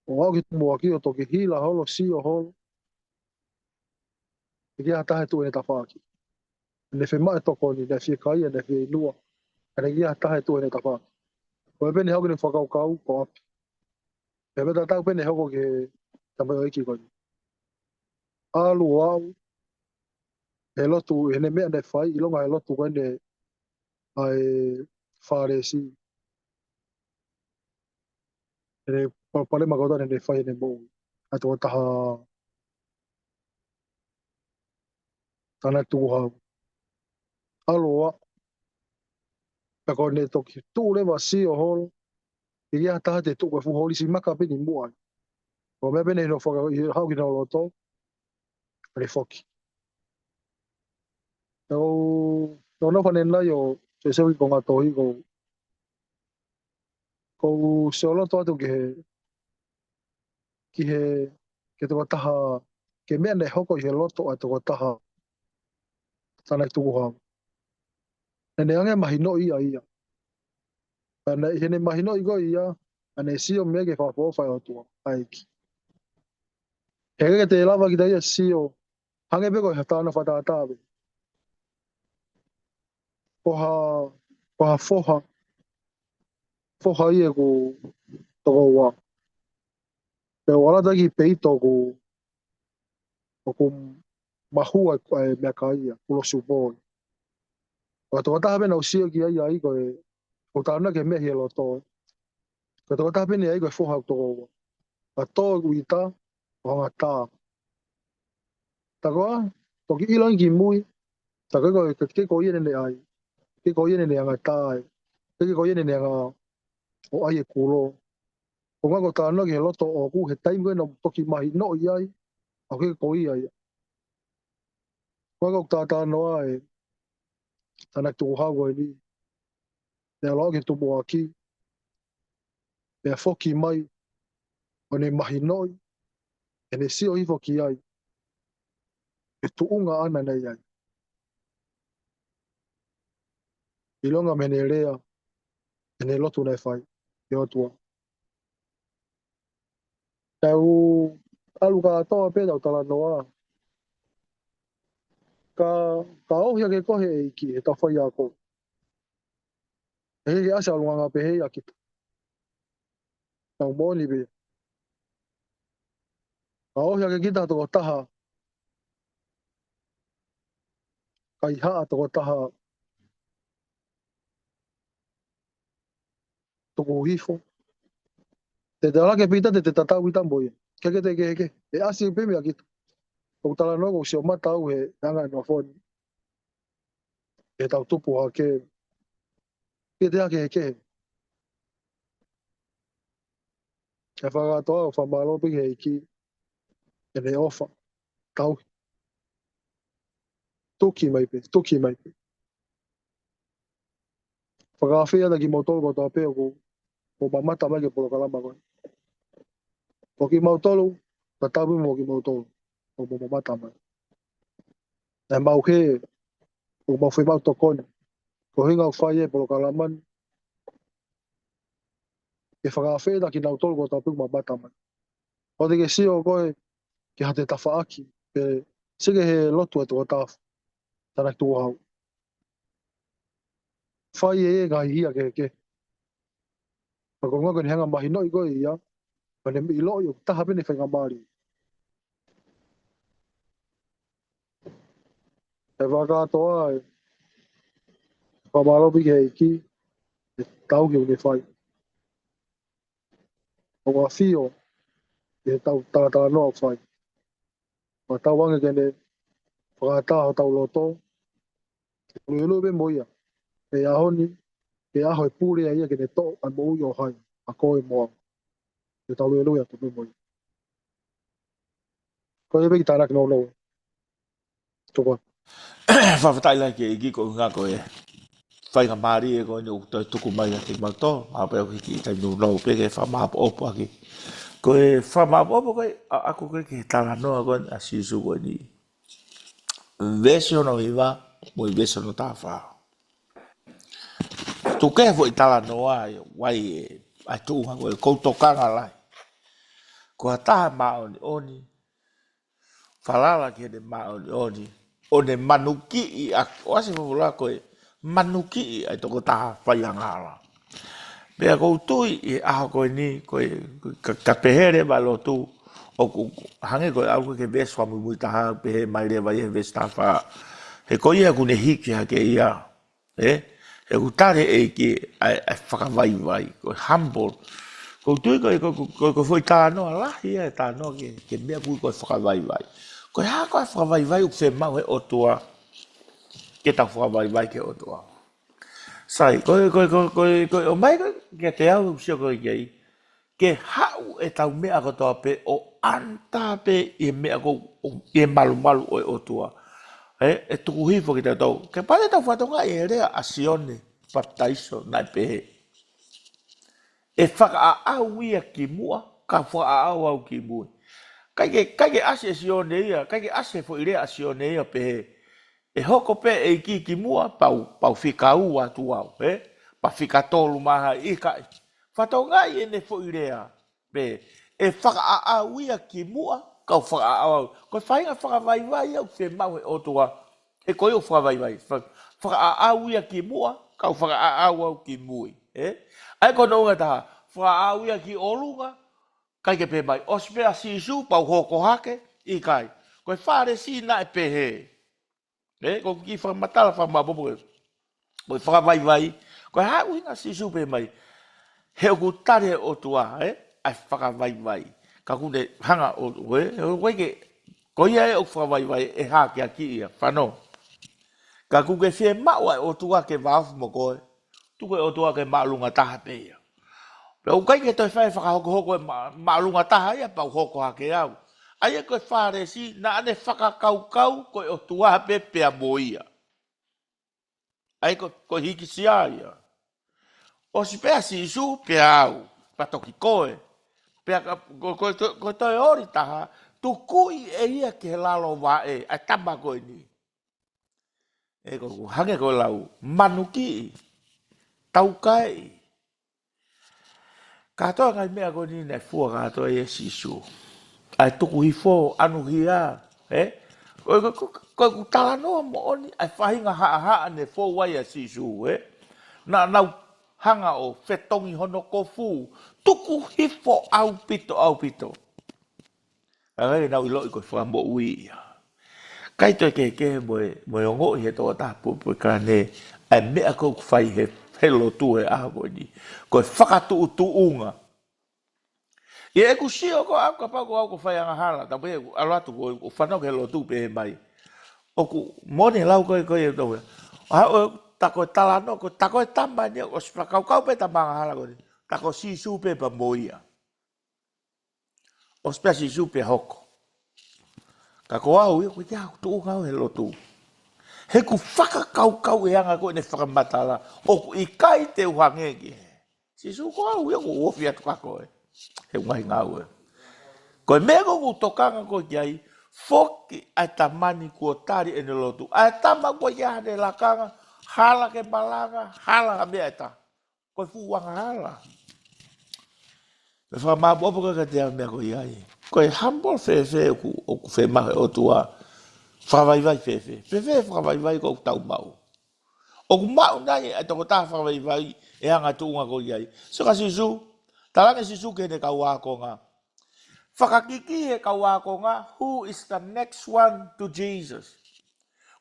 O au ki tumu aki o toki hila holo, si o holo. E kia tahe tu e ta whaaki. Ne whi mai toko ni, ne whi kai, ne whi nua. Ne kia tahe tu e ta whaaki. Ko e pene hau ni whakau kau, ko api. E meta tau pene hoko ke tamai o iki koni. Alu o au, e lotu, e ne mea ne whai, ilonga e lotu koe ne ai whāresi. E ne pale makota ne whai ne mou. A tō taha tāna tuku hau. Aloha, ka ko ne toki tū lewa si o holo, i ia taha te tuku e fuholi si maka peni mua. O mea pene no whaka i hau ki na loto, re whoki. No whane nai o se sewi ko ngā tohi ko se o loto atu ke tuka taha, ke mea ne hoko i he loto a tuka taha tāna i tuku hau. Ne ange mahino ia. He mahino i go ia, ane si o mea ke whapawhai o tua, aiki. He ke te lawa ki taia si o, hange peko i tāna whatātāwe. Koha foha ia ko toko wā. Peo walata ki peito ko mahua e mea ka ia, ulo supoi. Ko toko taha pena usio ki ia i koe, ko tāna ke mea hi e loto. Ko toko taha pena i koe foha toko wā. Ka tō uita, o hanga tā. Takoa, toki ilang ki mui, takoa ke ko ia nene ai. Ke ko ia nene anga tā ai. Ke ko ia nene anga o ai e kulo. Ko ngā ko tāna ki he loto o ku, he taim koe na toki mahi no i ai, o ke ko ia ia. Ko ngā ko tāna ai, tāna ki tuku hau koe ni. Nea loa ki tumu aki, nea whoki mai, o ne mahi noi, e ne si o hifo ki ai. E tuunga ana nei ai. I longa me ne rea, e ne lotu nei whai, e otua. Tau alu ka atoa pēda o tala noa. Ka ohia ke kohe e iki, e ta whai a kou. E heke ase alunga ngā pehei a kita. Tau mōni be. Ka ohia ke kita toko taha. Ka iha toko taha. Toko hifo. Te te alake pita te tatau i tamboia. Keke te keke. E asi pēme a kita. Kou tala noa kou si o mata au he anga e noa whoni. E tau tupu ha ke. Ke te hake he ke. E whakatoa o whamalopi he iki. E ne ofa. Tau. Tuki mai pe. Tuki mai pe. Whakawhia da ki mautolo ko tā pēo ko mamata mai ke polo kalama koe. Ko ki mautolo, ka tabu mo ki mautolo. o mo mata mai. E mau ke, o mau whi mau tokoni. Ko hinga o whai e polo kalaman, ke whakawhena ki nau tolu ko tau piku mata mai. O te ke sio koe, ke hate tawhaaki, pe sige he lotu e tō tāwha, tana ki tō hau. Whai e ngai hia ke. Pako ngaka ni hanga mahi noi koe ia, pa ne i loi o taha pene whainga maari. E whakatoa e, whamalopi ke iki, e tau ki une whai. O ngā whio, e tau tātara noa whai. Ma tau wange kene, whakataho tau loto, ulu be moia, e ahoni, e aho e pūrea ia kene tō, ai mo ui o hai, a koe moa. E tau ulu ia tu be moia. Ko e peki tārak no loa. Tōkwa. Whawhatai lai ke iki ko ngā koe. Whainga maari e koe ni o tau tuku mai a te mato. Ape au ki tai nu lau peke whamaapo opo aki. Koe whamaapo opo koe, ako koe ke tala noa koe a siusu koe ni. Vesio no iwa, mo i vesio no tāwha. Tu ke fo i tala noa wai e ai tuunga koe koutokanga lai. Ko a taha maoni oni. Falala ke de maoni oni. O ne manuki i a oase fawula koe manuki i ai toko taha whaiangala. Pea kou tui i aho koe ni koe ka pehere ba lo tu o ku hange koe au koe ke veswa mui taha pehe mai re vai e vestafa. He koe ia kune hiki hake ia. He ku tare e ki ai whakawai vai. Koe humble. Kou tui koe foi tā noa lahi e tā noa ke mea kui koe whakawai vai. Koe haa koe whakawai vai u whe mau he otua. Ke tau whakawai vai ke otua. Sai, koe o mai koe ke te au sio koe kei. Ke hau e tau mea kotoa pe o anta pe i mea ko i malu o e otua. E tuku hifo ki te tau. Ke pare tau whatonga e rea asione baptaiso nai pehe. E whaka au ia ki mua, ka whaka au ki mua. Kai ase asione ia, kai ase fo ire asione ia pehe. E hoko pe e ki mua, pau whika ua tu au, pa whika tolu maha i kai. Whatonga i ene fo irea, pe, e whaka au ia ki mua, kau whaka au. Koe whainga whakawaiwai au whe mau e otua, e koe o whakawaiwai. Whaka au ia ki mua, kau whaka au ki mui. Ai ko nounga taha, whaka au ia ki olunga, kai ke pe mai, ospea sisu, pau hoko hake, i kai. Koe whare si na e pehe. Ko ki whamatala whamabobo e. Koe whakawaiwai, koe hau inga sisu pe mai. He o ku tare o tua, ai whakawaiwai. Ka kune hanga o tua, weke, ko ia e o whakawaiwai e hake a ki ia, whano. Ka kuke whie maua o tua ke wafu mo koe, tuke o tua ke maalunga taha pe ia. Pero kai ke toi whae whakahoko hoko e maalunga taha ia, pau hoko hake au. Ai e koe whare si, na ane whakakaukau koe o tua pe pea mo ia. Ai koe hiki sia ia. O si pea si isu, pea au, patoki koe. Pea koe toi ori taha, tu kui e ia ke lalo wa e, ai tamba koe ni. E koe hange koe lau, manuki, taukai. Katoa ngai mea koe ni nei fua katoa e si isu. Ai tuku hifo, anu hia, koe ku tala noa mo oni, ai whahinga haa ne fo wai a si isu, Na nau hanga o whetongi hono kofu, tuku hifo au pito. Ai nau ilo i koe whambo ui. Kai toi ke moe ongo i he toa tapu ka ne, ai mea kou whai he helo tu e aha koe ni. Koe whakatu tu unga. I e ku sio ko au ka pau ko au ko whai anga hala, ta pe alatu ko o whanau ke helo tu pe he mai. O ku mone lau koe e tau. Tako talano ko tako tamba ni o spakau pe tamba hala ko. Tako si supe pa moia. O spesi supe hoko. Ka ko au i ko ia tu ngau he lotu. He ku whakakau e anga ko ne whakamatala. O ku i kai te uhangegi. Si su ko au i ko ofi atu kako e. He ngai ngau e. Ko e mea ko tokanga ko ki ai. foki ai tamani kua tari e lotu. Ai tama kua ia de lakanga, hala ke balanga, hala ka mea ta. Koe fuwanga hala. Me wha maa bopo ka te mea ko iai. Koe humble fe o ku fe mahe o tua. Whawaiwai fe. Fe whawaiwai ko tau mau. O ku mau nai e toko tā whawaiwai e anga tuunga ko iai. So ka sisu, talanga sisu ke ne kau wako ngā. Whakakiki he kau wako ngā, who is the next one to Jesus?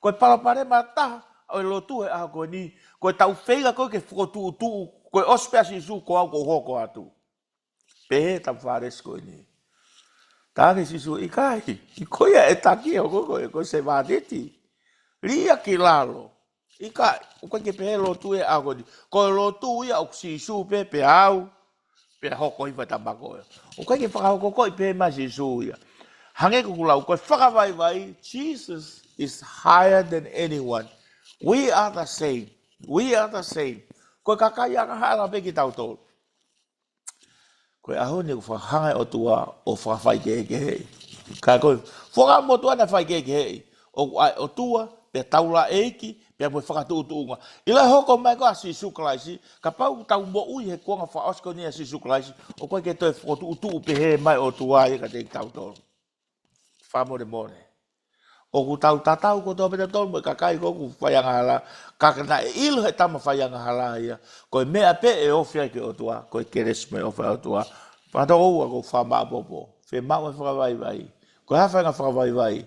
Koe parapare mata, o lo tu e aha koe ni, koe tau whenga koe ke whotu, koe ospea sisu ko au ko hoko atu. Pehe tam whares koe ni. Tāke sisu i kai, i koea e taki o koe se wādeti. Ria ki lalo. I kai, o koe ke pehe lo tu e aha koe ni. Koe lo tu ia o sisu pe au, pe hoko i whatamako e. O koe ke whakahoko koe pe ma sisu ia. Hange kukulau, koe whakawaiwai, Jesus is higher than anyone. We are the same. We are the same. Koe kakai anga hala pe ki tau tolu. Koe aho ni whahanga o tua o whawhai ke hei. Ka koe, whaka mo tua na whai ke hei. O tua, pe taula eiki, pe mo whakatu utunga. Ila hoko mai koa si sukalaisi, ka pau tau mo ui he kuanga whaosko ni a si sukalaisi, o koe ke toi whakatu utu pe hei mai o tua e ka te tau tolu. Whamore more. O ku tau tatau ko tō peta tolu, ka kai ko ku whaianga hala, ka kana e ilu he tama whaianga hala ia, koe mea pe e ofia ki o tua, koe keres me ofia o tua, whata oua ko whama popo, whe mau e whakawaiwai, koe hawhainga whakawaiwai,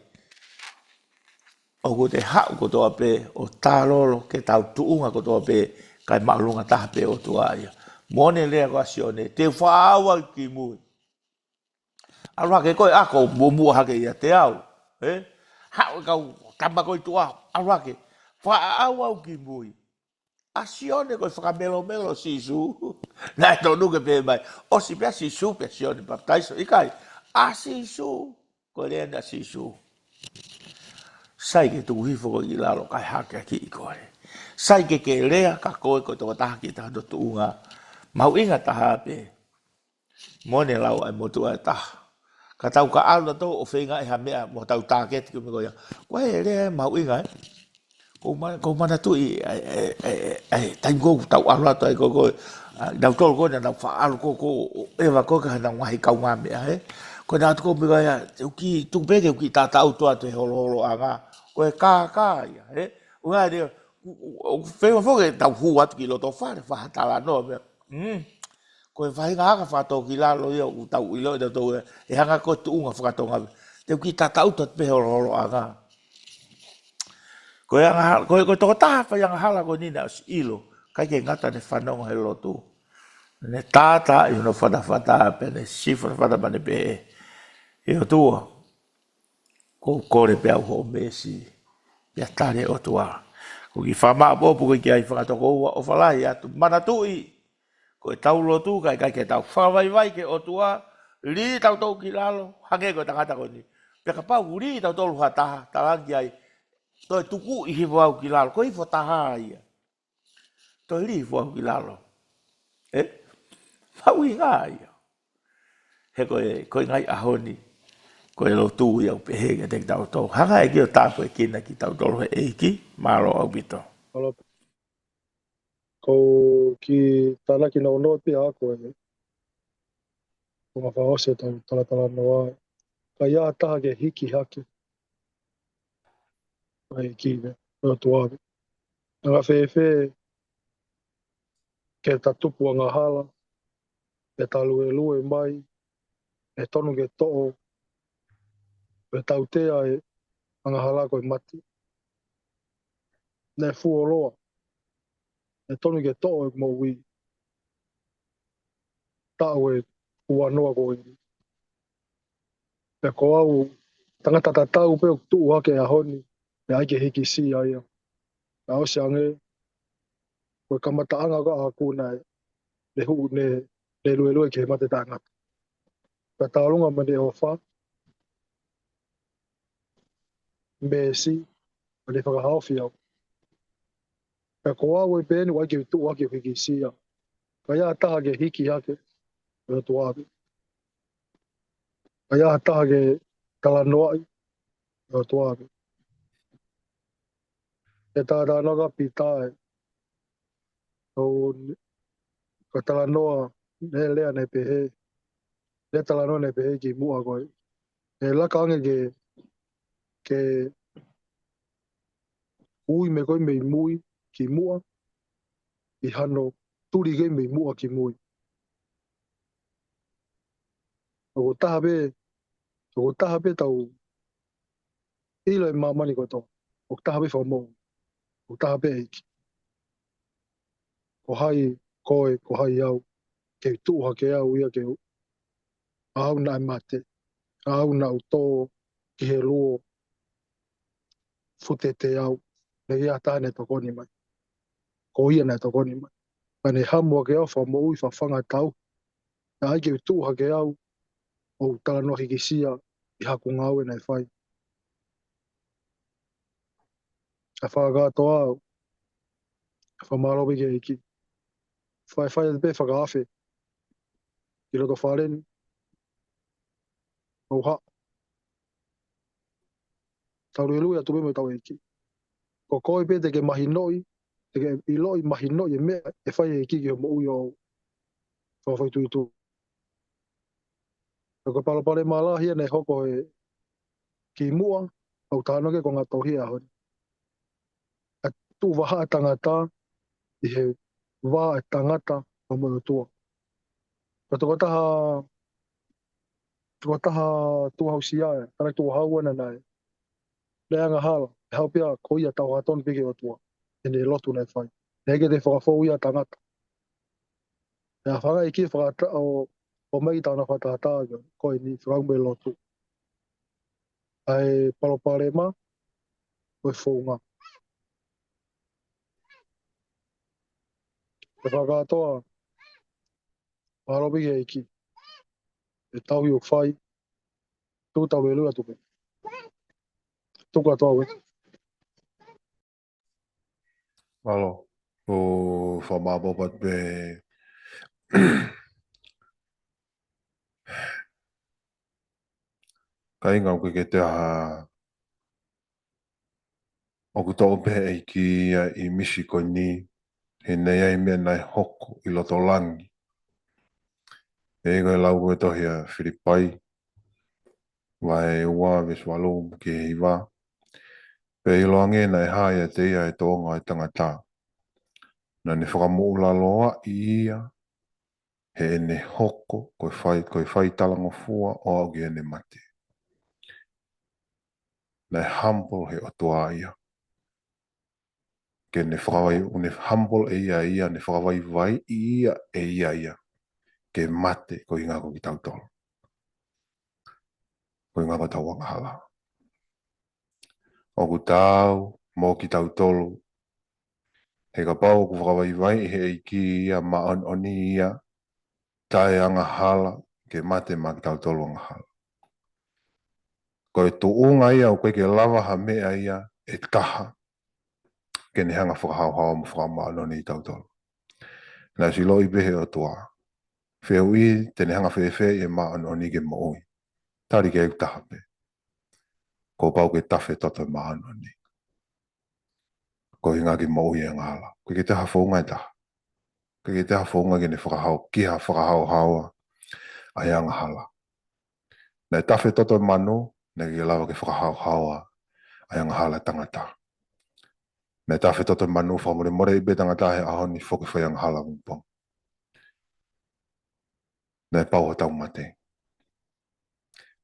o ku te hau ko tō pe, o tālolo ke tau tuunga ko tō pe, kai maulunga taha pe o tua ia, mone lea ko asione, te whaawa ki mui, alwa ke koe ako mua hake ia te au, hau kau tamba koi tua arake fa au ki mui asione ko whakamelo sisu na to nuke pe mai o si pe sisu pe sione baptaiso ikai asisu ko le na sisu sai ke tu hifo ko ilalo kai hake ki ko sai ke lea ka ko to ta ki ta do tuunga mau inga ta pe mone lau ai motu ta ka tau ka ala to o whenga e ha mea mo tau tāket ki me koia. Koe e rea mau inga e. Kou mana tu i taingo tau ala to e koko nau tolu koe na nau whaalu koko ewa koe ka hana ngahi kau ngā mea he. Koe nā tuko me koia uki tupeke uki tātau toa te holo a ngā. Koe kā ia he. Unga rea whenga whoke tau hu atu ki loto whare whahatala no mea. Koe whahinga haka whato ki lalo ia u tau ilo i tau e hanga koe tu unga whakatonga. Te uki tatau tot pe holo a ngā. Koe toko taha whaianga hala koe nina os ilo. Kai ke ngata ne whanonga he lotu. Ne tāta i uno whatawhata pe ne sifa whatapane pe e. E o tua. Ko kore pe au ho mesi. Pia tare o tua. Ko ki whamaa popu koe ki ai whakatoko ua o whalai atu. Mana tui. Ko tau lotu kai ke tau whawaiwai ke o tua, li tau tau ki lalo, hange ko tangata ko ni. Peka pau li tau tau luha taha, talangi ai, toi tuku i hifu au ki lalo, ko hifo taha ia. Toi li hifu au ki lalo. Pau i ngā ia. He koe ngai ahoni, koe lotu i au pehega te tau tau. Hanga e ki o tāko e kina ki tau tau he eiki, mālo au bito. Alo. Ko ki tana ki no pe ako e. Ko ma whaose tala noa. Ka ia taha ke hiki hake. Ai ki me, no tuawe. Nga whewhe ke ta tupu ngā hala, e ta lue mai, e tonu ke to'o, e tautea e ngā hala koe mati. Ne fuoloa, e tonu ke to'o e mo ui. Tau e ua noa koe. E ko au, tangata tatau pe o tuu hake a honi, e aike hiki si aia. A ose ange, koe kamata anga ka a kuna e, ne huu ne lue ke mate tangata. Ka tālunga mane o wha, me si, mane whakahawhi au. E ko au e pēni wa ake tuu hake hiki si a. Ka ia taha ke hiki hake, e tuawe. Ka ia taha ke kalanoai, o toa. E tā noga pita o ka tala noa ne lea ne pehe. Le tala noa ne pehe ki mua koe. E laka ange ke ui me koe me mui ki mua I hano turi ke me mua ki mui. O taha be tau ilo e mamani ko to. O taha be whamou. O taha be eiki. Ko hai koe, ko hai au. Ke tuha ke au ia ke au na e mate. Au na uto ki he luo. Fute te au. Ne ia tāne tokoni mai. Ko ia na tokoni mai. Pane hamua ke au whamou I whawhanga tau. Na ai ke tuha ke au. O tala no hiki sia I haku ngau e nei whai. A whakatoa au. Whamarobi ke eiki. Whai e be whakaafe. I roto whareni. O ha. Tau relu ia tume me tau eiki. Ko koe pe te ke mahinoi. Te ke iloi mahinoi e mea. E whai eiki ki ho mo ui o. Whawhai tui tu. Ko palapale malahi ne hoko e. Ki mua. Au tāno ke ko ngā tohi a honi. A tu waha tangata. I he wā e tangata. O mo tua. Ko toko taha. Toko taha tua hausi ae. Tana tua hau ana nai. Leanga hala. E hau pia ko ia tau hatoni piki o tua. E ne lotu nei whai. Nege te whakafou ia tangata. E a whanga iki whakata o mei tāna whakata ko e ni whakau me lotu. Ai palopare ma. Ko e whaunga. E whakatoa. Marobi ke iki. E tau i o whai. Tu tau e lua tupe. Tu katoa we. Alo, o whamabopat be ka inga uke ke te aha o ku tau pe e ki I misi ko ni he nei ai mea nai hoko I loto langi. E inga e lau e tohi a Whiripai vai ua viswalo ki he iwa. Pe I loange nai haia te ia e tonga e tangata. Na ne whakamoula loa I ia he ne hoko koe whai talango fua o au ki ne mate. Nei humble he otua ia. Ke ne whakawai, ne humble e ia, ne whakawai vai ia e ia. Ke mate ko inga ko ki tau tolo. Ko inga ko tau wakahala. O ku tau, mō ki tau tolo. He ka pau ku whakawai vai he iki ia, ma on oni ia. Tae anga hala, ke mate ma ki tau tolo anga hala. Ko e tu unga ia, o koe ke lava ha mea ia, e taha. Ke ne hanga whakahau mo whakama anoni I tau tolo. Nā si loi behe o tua. Whiau I, tene hanga whewhe e ma anoni ke moui. Tari ke taha pe. Ko pau ke tawhe toto e ma anoni. Ko inga ke moui e ngala. Ko ke taha whaunga e taha. Ko ke taha whaunga ke ne whakahau, kiha whakahau haua. Ai anga hala. Nā tawhe toto e manu, nā ke lawa ke whakahau haua. Ai anga hala tangata. Nā tawhe toto e manu, whamore more I be tangata he ahoni whoki whai anga hala mumpong. Nā pau o tau mate.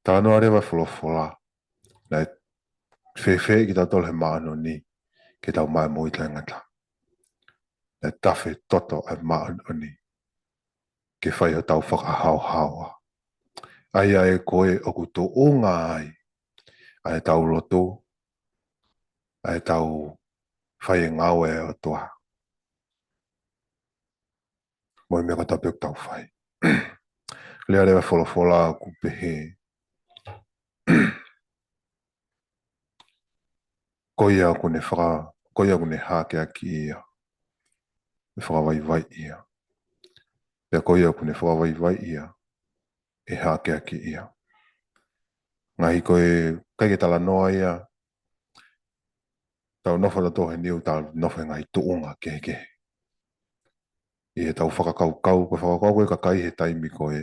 Tāno arewa wholofola. Nā whewhe ki tau tole he maano ni. Ke tau mai mo I tangata. Nā tawhe toto e maano ni. Ke whai o tau whakahau haua. Ai ai koe o kuto o ngā ai. Ai tau loto. Ai tau whai e ngau e o toa. Moi mea kata pek tau whai. Lea rewa wholofola ku pehe. Koia kune whaka, koia kune hake aki ia. E whakawai vai ia. Pea koia kune whakawai vai ia. E hake aki ia. Ngahi koe kai ke tala noa ia, tau nofa la tohe niu tau nofa ngai tuunga ke. I he tau whakakau, koe whakakau koe ka kai he taimi koe.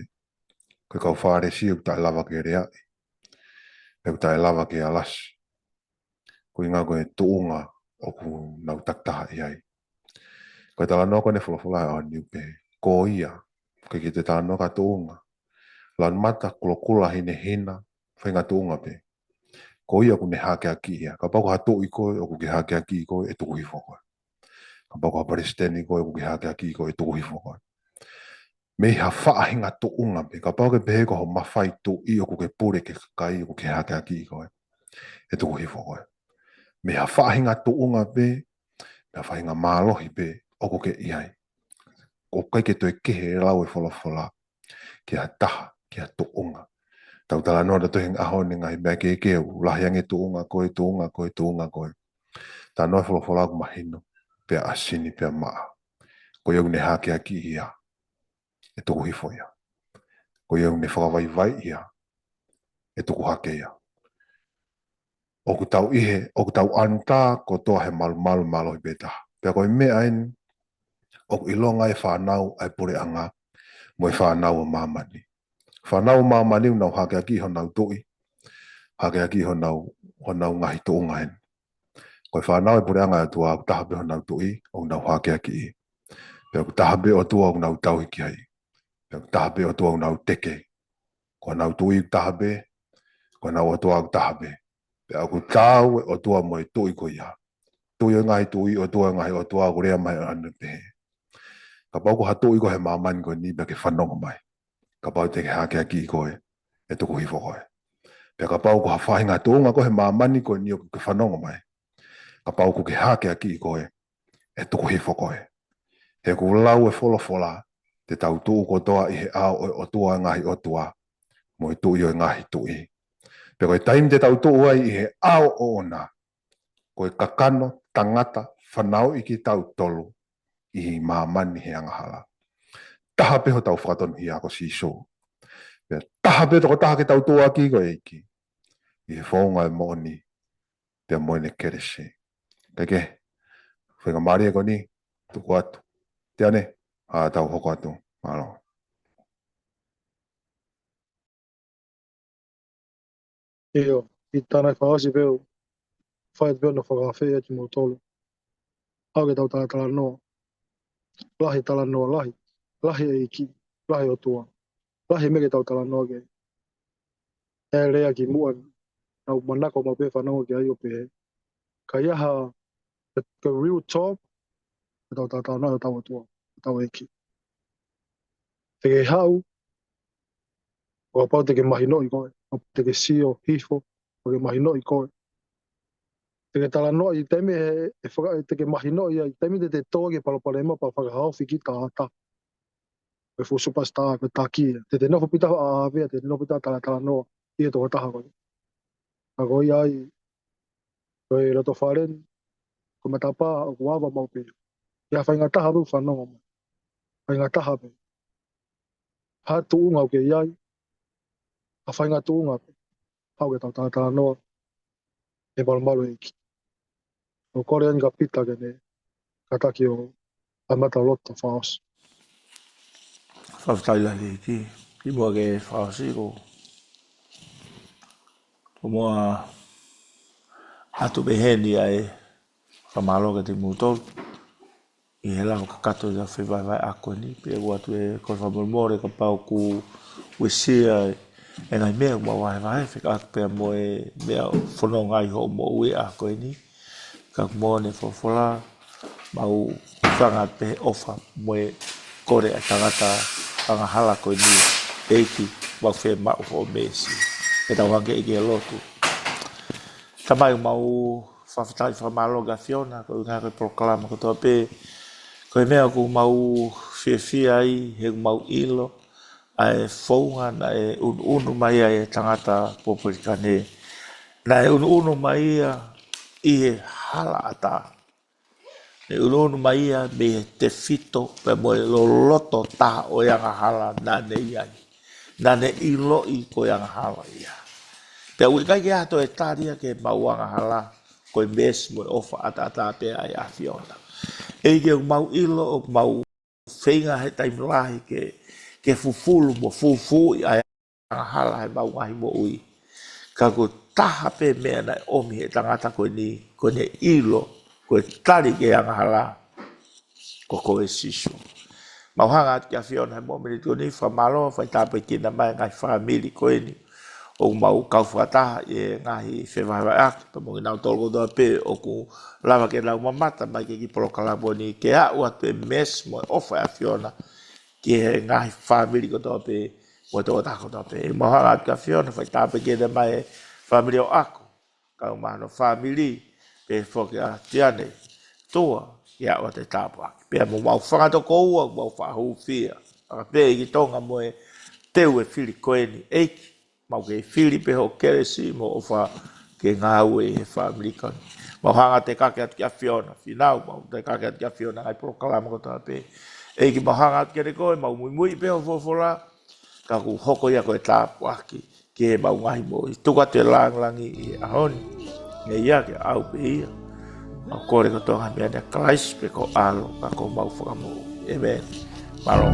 Koe kau whaare siu tai lava ke rea. Heu tai lava ke alas. Koe ngā koe tuunga oku nau taktaha iai. Koe tala noa koe ne fulafula o niu pe. Ko ia, koe ki te tala noa ka tuunga. Lan mata kula kula hine hina, whainga tuunga pe. Ko ia ku ne hake aki ia. Ka pako hatu i koe o ku ke hake aki i koe e tuku hifo koe. Ka pako haparisteni koe o ku ke hake aki i koe e tuku hifo koe. Me ha whaahinga tuunga pe. Ka pako ke pehe ko ho mawhai tu i o ku ke pure ke kai o ku ke hake aki i koe. E tuku hifo koe. Me ha whaahinga tuunga pe, me ha whahinga mālohi pe o ku ke iai. O kai ke toi kehe lau e whala ke ha taha, ke ha tuunga. Tau tala noa da toheng aho ni ngai mea ke keu, lahiange tuunga koe, tuunga koe, tuunga koe. Tā noa whala ku mahino, pia asini, pia maa. Ko iau ne hake aki ia, e tuku hifo ia. Ko iau ne whakawai ia, e tuku hake ia. O ku tau ihe, o ku tau anta, ko toa he malu malo i beta. Pia koe mea en, o ku ilonga e whanau ai pure anga, mo e whanau o mamani. Whanau o mamani unau hake aki ho nau tui, hake aki ho nau ngahi tuunga hen. Koe whanau e pure anga e tua au tahape ho nau tui, o nau hake aki i. Pia ku tahape o tua o nau tau hiki hai. Pia ku tahape o tua o nau teke. Ko nau tui tahape, ko nau o tua au tahape. Pia ku tau e o tua mo e tui ko ia. Tui o ngai tui o tua ngai o tua kurea mai o anu pehe. Ka pau ko hatu i ko he mamani ko ni pia ke whanonga mai. Ka pau te ke hake aki i koe, e tuku hifo koe. Pia ka pau ko ha whahinga tuunga ko he mamani ko ni o ke whanonga mai. Ka pau ko ke hake aki i koe, e tuku hifo koe. He ku lau e fola, te tau tuu ko toa i he ao o tua ngahi o tua, mo i tui o ngahi tui. Pia koe taim te tau tuu ai i he ao o ona, koe kakano, tangata, whanau i ki tau tolu, i mamani he angahala. Taha peho tau whakatonu hi ako siso. Taha peho toko taha ke tau tua ki ko eiki. I he whaunga e moni, te moene kerese. Keke, whenga maari e ko ni, tuku atu. Te ane, tau hoko atu. Malo. Io, i tānai whaasi peo, whait peo na whakawhea ki mō tolu. Au ke tau tala noa. Lahi tala noa, lahi. Lahi e iki, lahi o tua. Lahi me ke tau tala noa ke. E rea ki muan, nau manako ma pe whanau ke ai o pe. Ka iaha, the real top, ke tau tala noa tau o tua, tau e iki. Te ke hau, o pau te ke mahino i koe. O te ke sio, hifo, o ke mahino i koe. Te ke tala noa i teme te ke mahino i teme te toa ke palopalema pa whakahau whiki tāta. Koe fu superstar, koe tāki. Te nofo pita a avea, te nofo pita tala noa. I e toa taha koe. A koe ai, koe roto wharen, koe matapa, o kuawa mau pe. Ia whainga taha ru whanonga mo. Whainga taha pe. Ha tuunga o ke iai. A whainga tuunga pe. Pau ke tau tala noa. E malu e iki. O kore anga pita ke ne. Kataki o amata loto whaos. Whawtai la le ki. Ki mua ke whaosi ko. Ko mua atu beheni ai whamalo ke te mūtol. I he lau ka kato i a whiwai a koe ni. Pia ku atu e koe whamormore ka pau ku wesia e ngai mea mua wahe whika atu pia mo e mea whanonga i ho mo ue a koe ni. Ka mua ne whawhola mau whanga pe ofa mo e kore a tangata anga hala koe ni eiki wau whea mau ho mesi. E tau hange i ke lotu. Tamai mau whawhatai whamalo ga Fiona ko ngā koe proklama ko toa pe koe mea ku mau whiawhia ai he mau ilo ai whaunga na e unu mai ai tangata poporikane na e unu mai i he hala ata e unu mai me te fito pe mo e loloto ta o yanga hala na ne iai na ne ilo i ko yanga hala ia Le ui kai ke ato e taria ke mauanga hala koe mesmo ofa ata pe ai a Fiona. E ke mau ilo o mau feinga he taimlahi ke fufulu mo fufu i ai hala he mau ngahi mo ui. Ka ko taha pe mea na omi he tangata koe ni koe ilo koe tari ke anga hala ko koe sisu. Mauhanga ati a Fiona he mo mene tuni whamalo whai tāpai kina mai ngai whamili koe ni. O mau kauwhataha e ngahi whewahewai aki, pa mongi nau tolgo doa pe o ku lava ke lau mamata mai ke ki polokalabo ni ke a ua te mes mo ofa a Fiona ke he ngahi whamili ko doa pe mo toa tako doa pe. E mohanga ati ka Fiona whai tāpe kene mai whamili o ako, ka umano whamili pe whoke a tiane toa ke a ua te tāpu aki. Pea mo mau whangatoko ua, mau whahu whia, a pe i ki tonga mo e teu e whiri koeni eiki. Mau ke Filipe ho keresi mo ofa ke ngāue he whaamrikani. Mau hanga te kake atu ki a Fiona, whinau mau te kake atu ki a Fiona ngai prokalama ko tā pe. E ki mau hanga atu ki a rekoe, mau mui pe ho fofola, ka ku hoko ia koe tāpu aki, ke mau ngahi mo i tuka te langlangi i ahoni, nge ia ke au pe ia. Mau kore ko tonga mea nea Christ pe ko alo, ka ko mau whakamu. Amen. Maro.